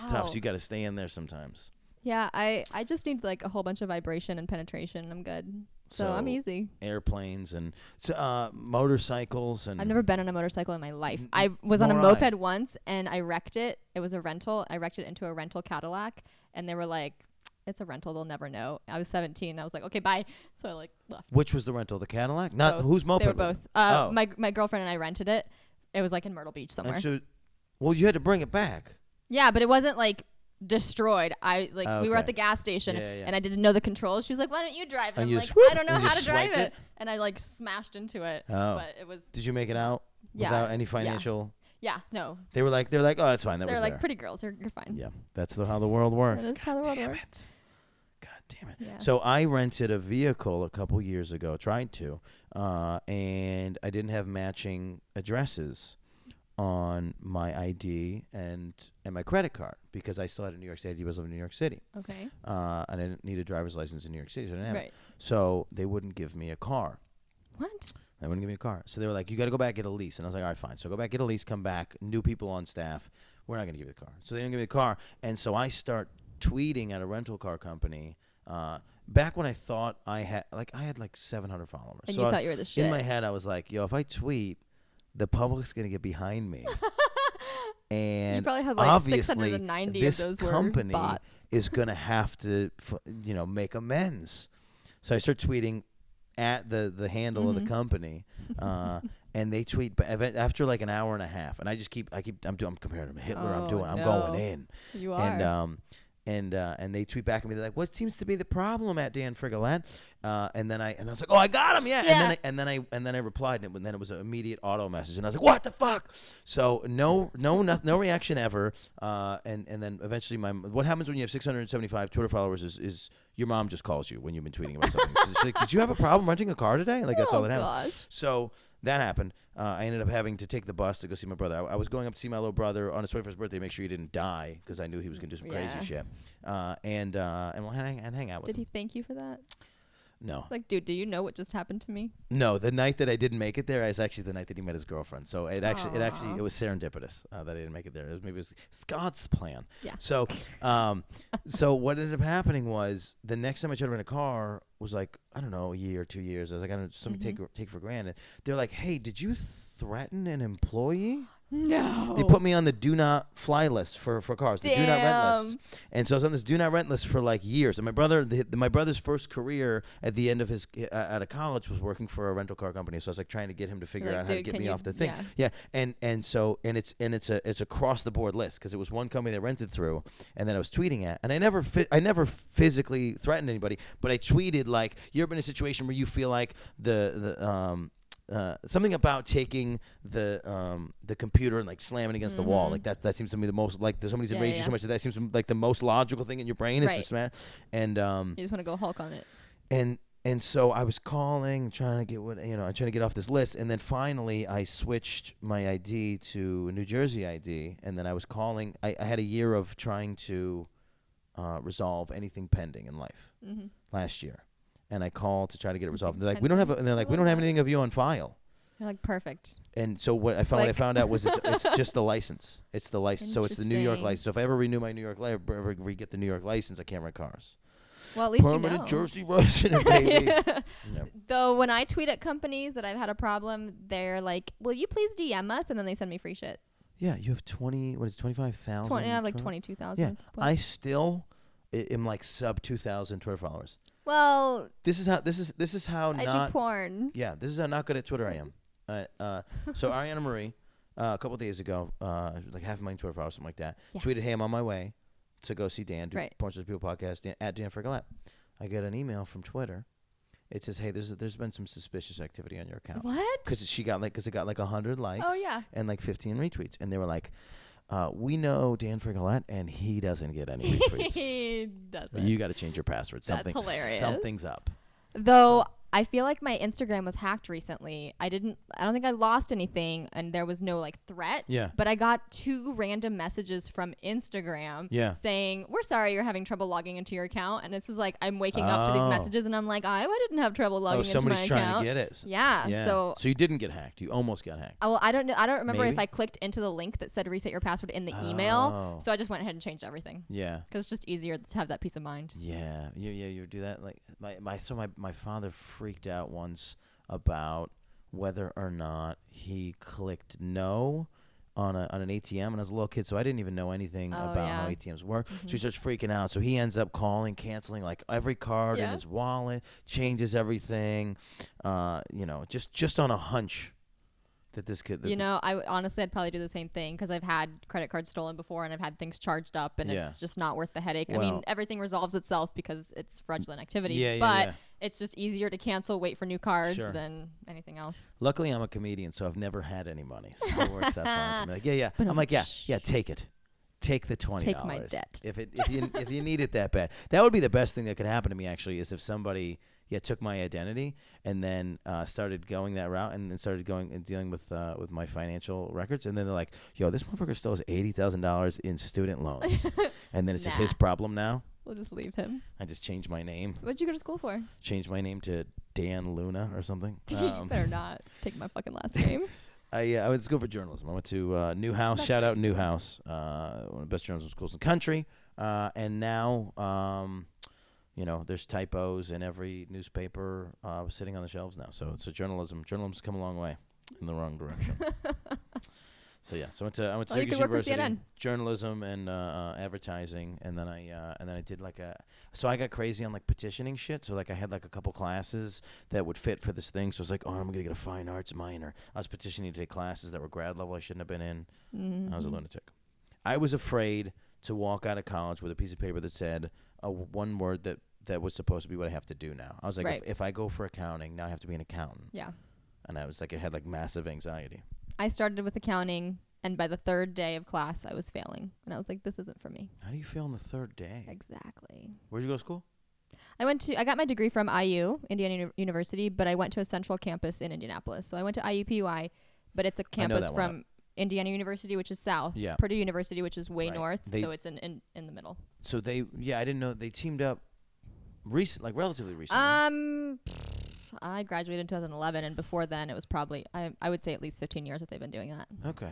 tough. So you got to stay in there sometimes. Yeah, I just need like a whole bunch of vibration and penetration, and I'm good. So I'm easy. Airplanes and motorcycles and. I've never been on a motorcycle in my life. I was on a moped once, and I wrecked it. It was a rental. I wrecked it into a rental Cadillac, and they were like, "It's a rental. They'll never know." I was 17. I was like, "Okay, bye." So I left. Which was the rental? The Cadillac? Not both. Whose moped? They were both. My girlfriend and I rented it. It was like in Myrtle Beach somewhere. Well, you had to bring it back. Yeah, but it wasn't like destroyed. We were at the gas station and I didn't know the controls. She was like, "Why don't you drive?" And I'm like, "I don't know how to drive it." And I like smashed into it. Oh. But it was. Did you make it out without any financial? Yeah, no. They're like, "Oh, that's fine." They're like, "Pretty girls, you're fine." Yeah, that's how the world works. That is how the world works. God damn it. Yeah. So I rented a vehicle a couple years ago, tried to, and I didn't have matching addresses on my ID and my credit card because I still had a New York State ID, was living in New York City. Okay. And I didn't need a driver's license in New York City, so I didn't have it. Right. So they wouldn't give me a car. What? They wouldn't give me a car. So they were like, "You got to go back, get a lease." And I was like, "All right, fine." So go back, get a lease, come back, new people on staff. We're not going to give you the car. So they didn't give me the car. And so I start tweeting at a rental car company. Back when I thought I had like 700 followers. And so you thought you were the shit. In my head, I was like, yo, if I tweet, the public's going to get behind me. And you probably had like obviously 690 this of those company were bots. is going to have to, make amends. So I start tweeting at the handle of the company, and they tweet after like an hour and a half, and I just I'm comparing to Hitler. I'm going in. You are. And they tweet back at me. They're like, "What seems to be the problem at Dan Frigolette?" And I was like, "Oh, I got him, yeah." And then I replied, and then it was an immediate auto message, and I was like, "What the fuck?" So no reaction ever. And then eventually what happens when you have 675 Twitter followers is your mom just calls you when you've been tweeting about something. She's like, "Did you have a problem renting a car today?" Like that's all that happened. Gosh. So that happened. I ended up having to take the bus to go see my brother. I was going up to see my little brother on his 21st birthday to make sure he didn't die because I knew he was going to do some crazy shit. And we'll hang out with him. Did he thank you for that? No. Like, dude, do you know what just happened to me? No, the night that I didn't make it there is actually the night that he met his girlfriend. So it was serendipitous that I didn't make it there. Maybe it was God's plan. Yeah. So, so what ended up happening was the next time I tried to rent a car was like, I don't know, a year or 2 years. I was like, I don't something take for granted. They're like, "Hey, did you threaten an employee?" No. They put me on the do not fly list for cars, the do not rent list. And so I was on this do not rent list for like years. And my brother's first career at the end of his out of college was working for a rental car company. So I was like trying to get him to figure out how to get me off the thing. Yeah. And it's across the board list because it was one company that rented through, and then I was tweeting at, and I never physically threatened anybody, but I tweeted like, you ever been in a situation where you feel like something about taking the computer and like slamming against the wall, like that seems to me the most, like somebody's enraged you so much that seems like the most logical thing in your brain is to smash. And you just want to go Hulk on it. And so I was calling, trying to get off this list, and then finally I switched my ID to a New Jersey ID, and then I was calling. I had a year of trying to resolve anything pending in life last year. And I called to try to get it resolved. They're like, we don't have anything of you on file. You're like, perfect. And so what I found out was it's just the license. It's the license. So it's the New York license. So if I ever renew my New York license, ever get the New York license, I can't rent cars. Well, at least Permanent Jersey resident, baby. Though when I tweet at companies that I've had a problem, they're like, will you please DM us? And then they send me free shit. Yeah, you have 25,000? I have like 22,000 yeah, at this point. I still am like sub 2,000 Twitter followers. Well, this is how I not do porn. Yeah, this is how not good at Twitter I am. So Ariana Marie, a couple days ago, like 500,000 Twitter followers, something like that, tweeted, "Hey, I'm on my way to go see Dan, do Porn Stars People podcast at Dan Frigolette." I get an email from Twitter. It says, "Hey, there's been some suspicious activity on your account." What? Because it got like 100 likes. Oh yeah. And like 15 retweets, and they were like, "We know Dan Frigolette, and he doesn't get any retweets. He doesn't. You got to change your password. That's hilarious. Something's up." Though I feel like my Instagram was hacked recently. I don't think I lost anything, and there was no like threat. Yeah. But I got 2 random messages from Instagram saying, "We're sorry you're having trouble logging into your account." And it's just like I'm waking up to these messages, and I'm like, I didn't have trouble logging into my account. Somebody's trying to get it. Yeah. So you didn't get hacked. You almost got hacked. Well, I don't know. I don't remember if I clicked into the link that said reset your password in the email. So I just went ahead and changed everything. Yeah. Because it's just easier to have that peace of mind. Yeah. You do that. Like my father freaked out once about whether or not he clicked no on an ATM, and I was a little kid, so I didn't even know anything about how ATMs work. So he starts freaking out. So he ends up canceling like every card in his wallet, changes everything, just on a hunch that this could. I'd probably do the same thing because I've had credit cards stolen before, and I've had things charged up, and it's just not worth the headache. Well, I mean, everything resolves itself because it's fraudulent activity, but it's just easier to cancel, wait for new cards than anything else. Luckily, I'm a comedian, so I've never had any money, so it works out fine for me. Like, I'm like, take it. Take the $20. Take my debt. If you need it that bad. That would be the best thing that could happen to me, actually, is if somebody took my identity and then started going that route and then started going and dealing with my financial records, and then they're like, "Yo, this motherfucker still has $80,000 in student loans," and then it's just his problem now. We'll just leave him. I just changed my name. What'd you go to school for? Changed my name to Dan Luna or something. You better not take my fucking last name. I went to school for journalism. I went to Newhouse. Shout out Newhouse, one of the best journalism schools in the country. And now, there's typos in every newspaper sitting on the shelves now. So it's journalism's come a long way in the wrong direction. So I went to Syracuse University, journalism and advertising, and then I did so I got crazy on like petitioning shit. So like I had like a couple classes that would fit for this thing. So I was like, I'm gonna get a fine arts minor. I was petitioning to take classes that were grad level I shouldn't have been in. Mm-hmm. I was a lunatic. I was afraid to walk out of college with a piece of paper that said one word that was supposed to be what I have to do now. I was like, if I go for accounting, now I have to be an accountant. Yeah. And I was like, I had like massive anxiety. I started with accounting, and by the 3rd day of class, I was failing. And I was like, this isn't for me. How do you fail on the 3rd day? Exactly. Where'd you go to school? I got my degree from IU, Indiana University, but I went to a central campus in Indianapolis. So I went to IUPUI, but it's a campus from Indiana University, which is south, Purdue University, which is way north, so it's in the middle. So I didn't know they teamed up relatively recently. I graduated in 2011, and before then it was probably I would say at least 15 years that they've been doing that. Okay,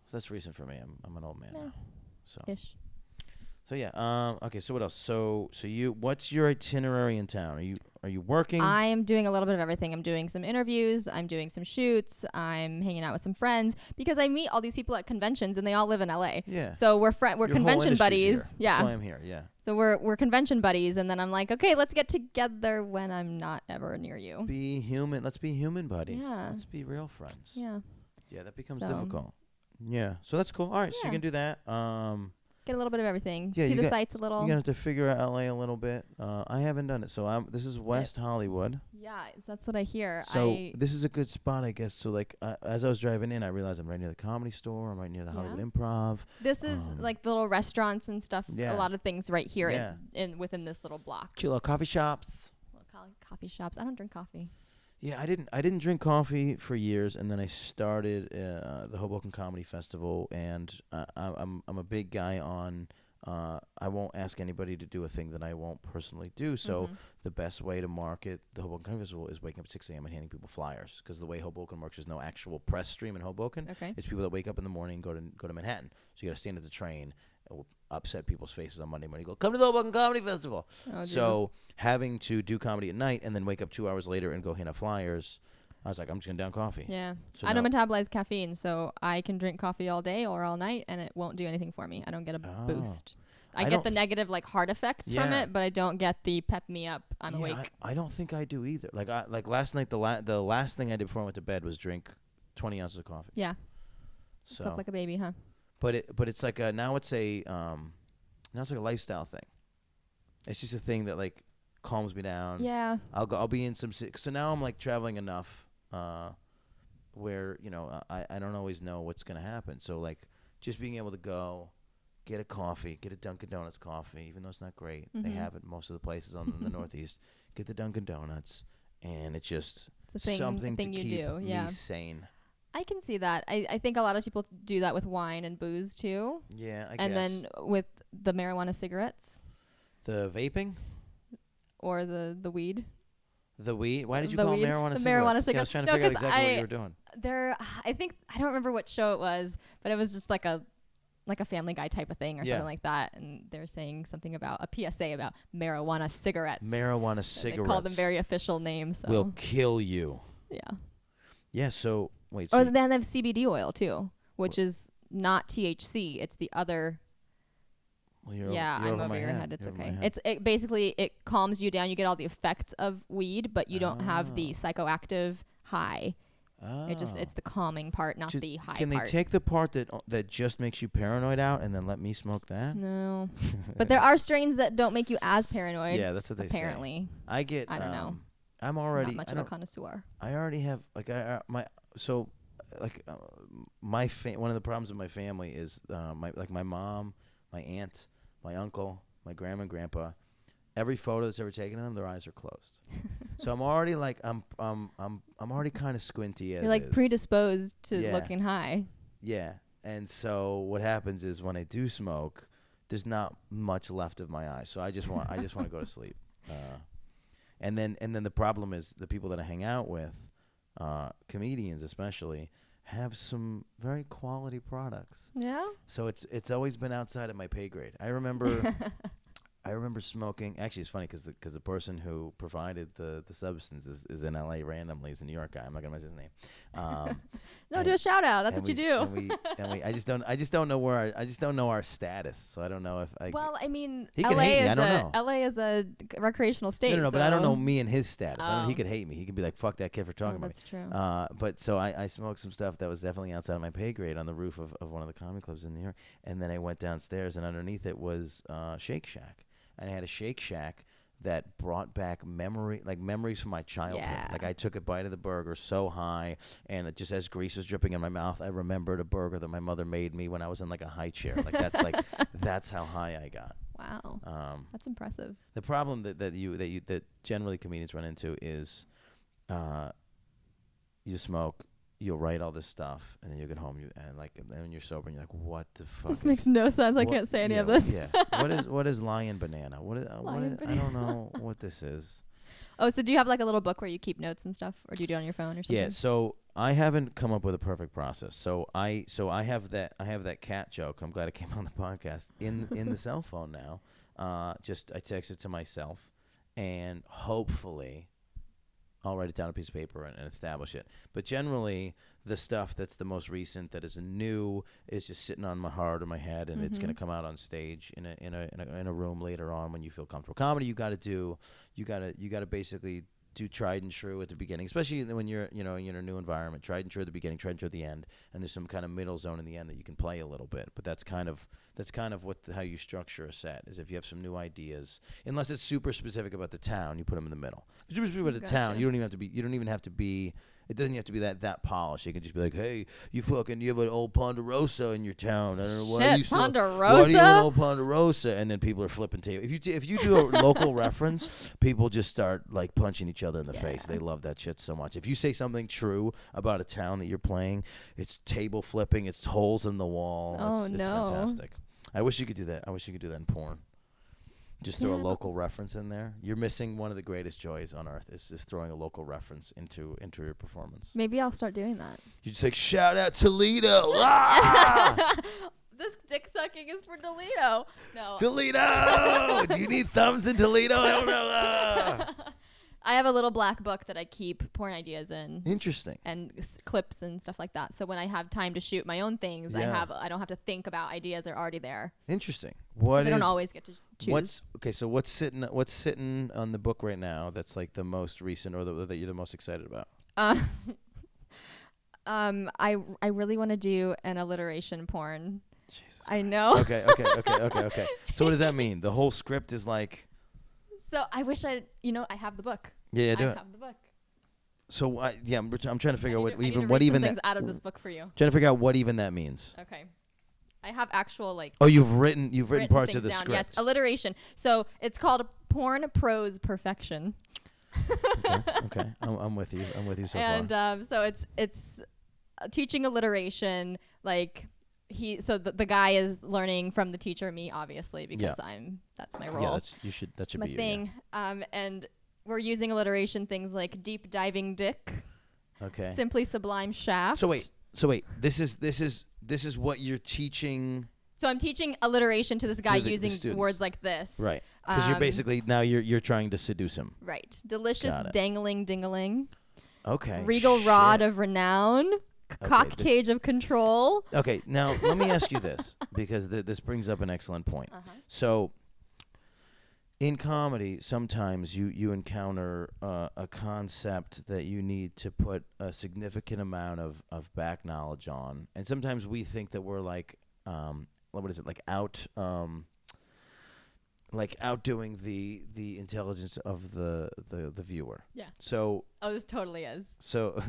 so that's recent for me. I'm an old man now. So ish. So okay. So what else? So what's your itinerary in town? Are you working? I am doing a little bit of everything. I'm doing some interviews. I'm doing some shoots. I'm hanging out with some friends because I meet all these people at conventions and they all live in LA. Yeah. So we're convention buddies. Here. Yeah. That's why I'm here. Yeah. So we're convention buddies, and then I'm like, okay, let's get together when I'm not ever near you. Be human. Let's be human buddies. Yeah. Let's be real friends. Yeah. Yeah, that becomes difficult. Yeah. So that's cool. All right, so you can do that. Get a little bit of everything. Yeah, see the sights a little. You're going to have to figure out LA a little bit. I haven't done it. So this is West Hollywood. Yeah, that's what I hear. So this is a good spot, I guess. So like as I was driving in, I realized I'm right near the Comedy Store. I'm right near the Hollywood Improv. This is like the little restaurants and stuff. Yeah. A lot of things right here within this little block. Chill out coffee shops. Little coffee shops. I don't drink coffee. Yeah, I didn't drink coffee for years, and then I started the Hoboken Comedy Festival, and I'm a big guy on. I won't ask anybody to do a thing that I won't personally do. So the best way to market the Hoboken Comedy Festival is waking up at 6 a.m. and handing people flyers. Because the way Hoboken works, there's no actual press stream in Hoboken. Okay. It's people that wake up in the morning and go to Manhattan. So you got to stand at the train. It will upset people's faces on Monday morning. Go, come to the Hoboken Comedy Festival. Oh, so having to do comedy at night and then wake up 2 hours later and go hand out flyers, I was like, I'm just going to down coffee. Yeah. So I don't metabolize caffeine, so I can drink coffee all day or all night, and it won't do anything for me. I don't get a boost. I get the negative heart effects from it, but I don't get the pep me up. I'm awake. I don't think I do either. Like last night, the last thing I did before I went to bed was drink 20 ounces of coffee. Yeah. So, slept like a baby, huh? But it's like now it's like a lifestyle thing. It's just a thing that like calms me down. Yeah. I'll be in some so now I'm like traveling enough where I don't always know what's gonna happen. So like just being able to go get a coffee, get a Dunkin' Donuts coffee, even though it's not great. They have it most of the places on the Northeast. Get the Dunkin' Donuts, and it's just something to keep me sane. I can see that. I think a lot of people do that with wine and booze too. Yeah, I guess. And then with the marijuana cigarettes. The vaping? Or the weed. The weed? Why did you call them marijuana cigarettes? Marijuana cigarettes. Yeah, I was trying to figure out exactly what you were doing. I don't remember what show it was, but it was just like a Family Guy type of thing or something like that. And they're saying something about a PSA about marijuana cigarettes. Marijuana cigarettes. They call them very official names. So. Will kill you. Yeah. Yeah, so wait. Or then they have CBD oil too, which is not THC. It's the other. Well, you're I'm over your head. It's okay. It basically calms you down. You get all the effects of weed, but you don't have the psychoactive high. Oh. It's the calming part, not the high part. Can they take the part that just makes you paranoid out and then let me smoke that? No. But there are strains that don't make you as paranoid. Yeah, that's what they say. Apparently. I don't know. I'm already not much of a connoisseur. I already have one of the problems with my family is my mom, my aunt, my uncle, my grandma and grandpa. Every photo that's ever taken of them, their eyes are closed. So I'm already I'm already kind of squinty. You're like predisposed to looking high. Yeah, and so what happens is when I do smoke, there's not much left of my eyes. So I just want to go to sleep. And then the problem is the people that I hang out with, comedians especially, have some very quality products. Yeah. So it's always been outside of my pay grade. I remember smoking. Actually, it's funny because the person who provided the substance is in LA randomly. He's a New York guy. I'm not gonna mention his name. No, do a shout out. That's what you do. I just don't know our status. So I don't know if I. Well, I mean, he could hate me. I don't know. LA is a recreational state. No, but I don't know me and his status. He could hate me. He could be like, "Fuck that kid for talking about me." That's true. But so I smoked some stuff that was definitely outside of my pay grade on the roof of one of the comedy clubs in New York, and then I went downstairs, and underneath it was Shake Shack. And I had a Shake Shack that brought back memories from my childhood. Yeah. Like I took a bite of the burger so high, and it just as grease was dripping in my mouth, I remembered a burger that my mother made me when I was in like a high chair. That's how high I got. Wow. That's impressive. The problem that generally comedians run into is, you smoke. You'll write all this stuff, and then you get home, and when you're sober, and you're like, "What the fuck?" This makes no sense. I can't say any of this. Yeah. What is lion banana? I don't know what this is. Oh, so do you have like a little book where you keep notes and stuff, or do you do it on your phone or something? Yeah. So I haven't come up with a perfect process. So I have that cat joke. I'm glad it came on the podcast in the cell phone now. I text it to myself, and hopefully I'll write it down on a piece of paper and establish it. But generally, the stuff that's the most recent, that is new, is just sitting on my heart or my head, and it's going to come out on stage in a room later on when you feel comfortable. Comedy, you got to basically do tried and true at the beginning, especially when you're in a new environment. Tried and true at the beginning, tried and true at the end, and there's some kind of middle zone in the end that you can play a little bit. But that's kind of how you structure a set, is if you have some new ideas, unless it's super specific about the town, you put them in the middle. If it's super specific about the town, you don't even have to be. It doesn't have to be that polished. You can just be like, hey, you have an old Ponderosa in your town. I don't know why Ponderosa? Why do you have an old Ponderosa? And then people are flipping tape. If you do a local reference, people just start like punching each other in the face. They love that shit so much. If you say something true about a town that you're playing, it's table flipping, it's holes in the wall. It's fantastic. I wish you could do that. I wish you could do that in porn. Just throw a local reference in there. You're missing one of the greatest joys on earth, is throwing a local reference into your performance. Maybe I'll start doing that. You just like, shout out Toledo. Ah! This dick sucking is for Toledo. No. Toledo! Do you need thumbs in Toledo? I don't know. Ah! I have a little black book that I keep porn ideas in. Interesting. And clips and stuff like that. So when I have time to shoot my own things, I don't have to think about ideas. They're already there. Interesting. I don't always get to choose. So what's sitting on the book right now that's like the most recent, or that you're the most excited about? I really want to do an alliteration porn. Jesus I Christ. know. Okay. So what does that mean? The whole script is like. So I wish I have the book. Yeah, do it. I have the book. So I'm trying to figure out what even things out of this book for you. Trying to figure out what even that means. Okay. I have actual like. Oh, you've written parts of the down. script. Yes, alliteration. So it's called porn prose perfection. Okay. I'm with you. I'm with you so far. And so it's teaching alliteration. Like the guy is learning from the teacher, me obviously, because that's my role. Yeah, that should my be thing. Yeah. And we're using alliteration things like deep diving dick. Okay. Simply sublime shaft. So wait. This is what you're teaching. So I'm teaching alliteration to this guy using words like this. Right. Because you're basically now you're trying to seduce him. Right. Delicious dangling dingaling. Okay. Regal rod of renown. Cock cage of control. Okay. Now let me ask you this, because this brings up an excellent point. So in comedy, sometimes you encounter a concept that you need to put a significant amount of back knowledge on, and sometimes we think that we're like, what is it, like outdoing the intelligence of the viewer. Yeah. So. Oh, this totally is. So.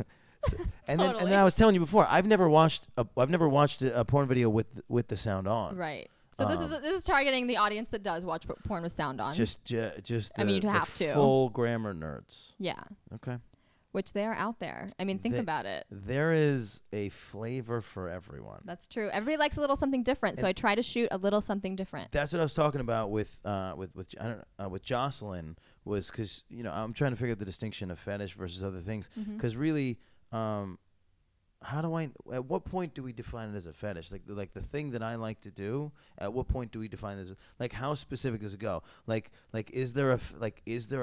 And then I was telling you before, I've never watched a porn video with the sound on. Right. So this is targeting the audience that does watch porn with sound on. Just you'd have to. Full grammar nerds. Yeah. Okay. Which they are out there. I mean, think about it. There is a flavor for everyone. That's true. Everybody likes a little something different, so I try to shoot a little something different. That's what I was talking about with Jocelyn, was because I'm trying to figure out the distinction of fetish versus other things, because really. At what point do we define it as a fetish? Like the thing that I like to do, at what point do we define this? Like, how specific does it go? Like is there a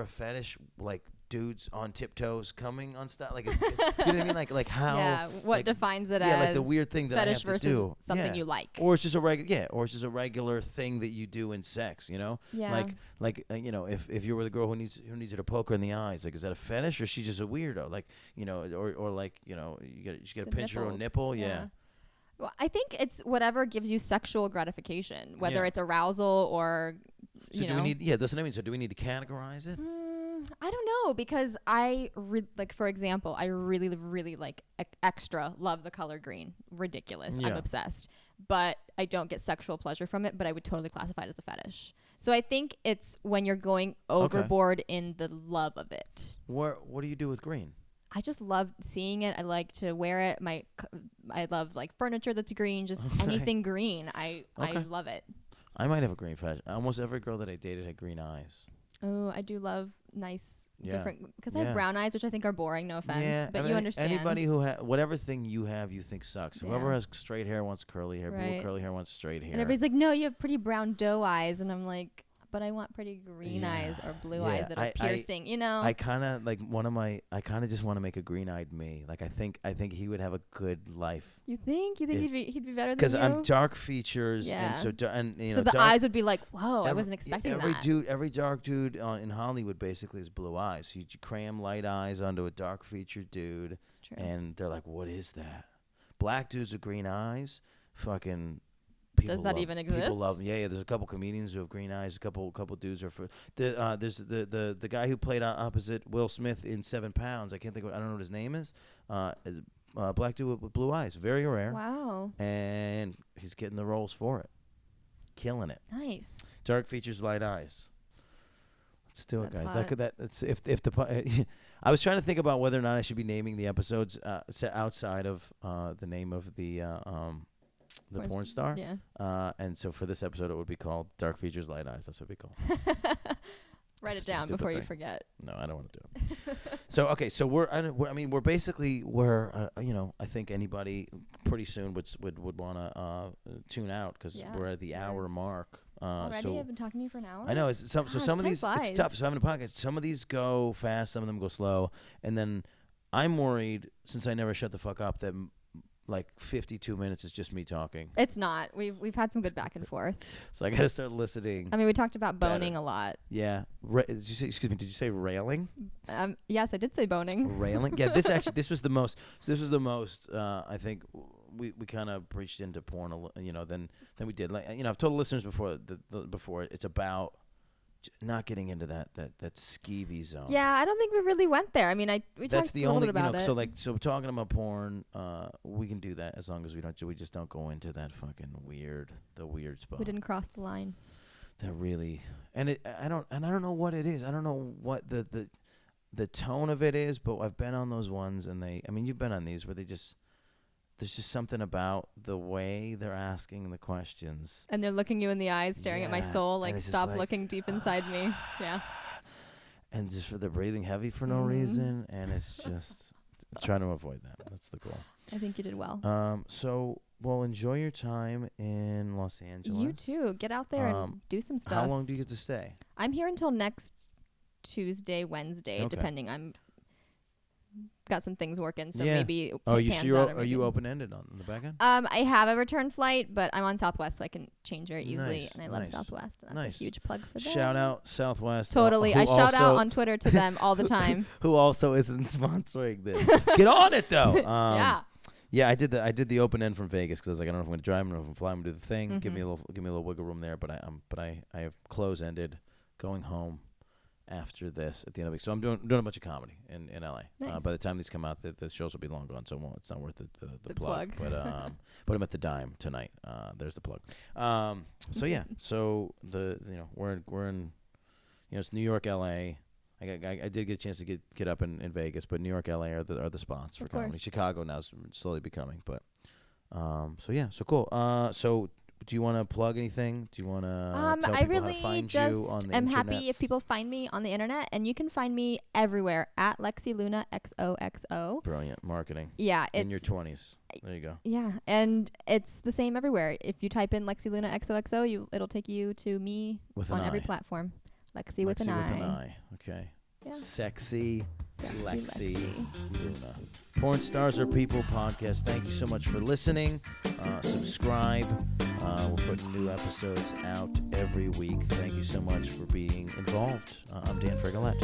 fetish, like dudes on tiptoes coming on stuff? Like, do you know what I mean? Like how? Yeah. What defines it as? Like the weird thing that I have to versus do. Something you like. Or it's just a regular thing that you do in sex. Yeah. Like if you were the girl who needs you to poke her in the eyes, like, is that a fetish, or is she just a weirdo? Like, or like, you got to pinch her own nipple. Yeah. Well, I think it's whatever gives you sexual gratification, whether it's arousal or. So do we need? Yeah, that's what I mean. So do we need to categorize it? I don't know, because for example, I really, really like extra love the color green. Ridiculous. Yeah. I'm obsessed. But I don't get sexual pleasure from it, but I would totally classify it as a fetish. So I think it's when you're going overboard in the love of it. What do you do with green? I just love seeing it. I like to wear it. I love like furniture that's green, just anything green. I love it. I might have a green fetish. Almost every girl that I dated had green eyes. Oh, I do love nice, different, because I have brown eyes, which I think are boring, no offense, but you understand. Anybody who whatever thing you think sucks. Yeah. Whoever has straight hair wants curly hair. People with curly hair wants straight hair. And everybody's like, no, you have pretty brown doe eyes. And I'm like, but I want pretty green eyes or blue eyes that are piercing, you know? I kind of like I kind of just want to make a green-eyed me. Like I think he would have a good life. You think he'd be better than you? Because I'm dark features, yeah. and so the eyes would be like, whoa, I wasn't expecting that. Every dark dude in Hollywood basically is blue eyes. You cram light eyes onto a dark featured dude, and they're like, what is that? Black dudes with green eyes, fucking. Does that even exist? People love them. Yeah. There's a couple comedians who have green eyes. A couple dudes are there's the guy who played opposite Will Smith in 7 Pounds. I don't know what his name is. Black dude with blue eyes, very rare. Wow. And he's getting the roles for it, killing it. Nice. Dark features, light eyes. Let's do it, guys. Hot. That's if the. I was trying to think about whether or not I should be naming the episodes outside of the name of the porn star. Yeah. And so for this episode, it would be called Dark Features, Light Eyes. That's what it would be called. Write it down before you forget. No, I don't want to do it. So, okay. So we're I think anybody pretty soon would want to tune out because we're at the hour mark. Already? I've been talking to you for an hour? I know. Some of these, it's tough. So having a podcast, some of these go fast, some of them go slow. And then I'm worried, since I never shut the fuck up, that like 52 minutes is just me talking. It's not. We've had some good back and forth. So I got to start listening. I mean, we talked about boning a lot. Yeah. Did you say railing? Yes, I did say boning. Railing? Yeah, this was the most, I think we kind of breached into porn, than we did. Like, I've told listeners before it's about not getting into that skeevy zone. Yeah, I don't think we really went there. I mean, we talked a little bit about it. So talking about porn, we can do that as long as we just don't go into that fucking weird spot. We didn't cross the line. That really, I don't know what it is. I don't know what the tone of it is, but I've been on those ones, and you've been on these where there's just something about the way they're asking the questions. And they're looking you in the eyes, staring at my soul, like, stop looking deep inside me. Yeah. And just they're breathing heavy for no reason. And it's just trying to avoid that. That's the goal. I think you did well. Enjoy your time in Los Angeles. You too. Get out there and do some stuff. How long do you get to stay? I'm here until next Tuesday, Wednesday, depending. I'm got some things working, so maybe. Are you open-ended on the back end? I have a return flight, but I'm on Southwest, so I can change very easily, and I love Southwest. And that's a huge plug for them. Shout out Southwest. Totally, I shout out on Twitter to them all the time. Who also isn't sponsoring this? Get on it though. Yeah. Yeah, I did the open end from Vegas because I was like, I don't know if I'm gonna drive, I don't know if I'm flying, I'm gonna do the thing. Give me a little wiggle room there, but I have close ended, going home after this at the end of the week. So I'm doing a bunch of comedy in LA. Nice. By the time these come out, the shows will be long gone, so it's not worth the plug. But I'm at the Dime tonight. There's the plug. So yeah, so we're in it's New York, LA. I did get a chance to get up in Vegas, but New York, LA are the spots for comedy. Chicago now is slowly becoming, but so cool. So do you want to plug anything? Do you want to tell people how to find you on the I'm internets? happy if people find me on the internet, and you can find me everywhere at Lexi Luna XOXO. Brilliant marketing. Yeah, in your 20s. There you go. Yeah, and it's the same everywhere. If you type in Lexi Luna XOXO, it'll take you to me on every platform. Lexi with an I. Okay. Yeah. Sexy Lexi Luna. Porn Stars Are People podcast. Thank you so much for listening. Subscribe. We're putting new episodes out every week. Thank you so much for being involved. I'm Dan Frigolette.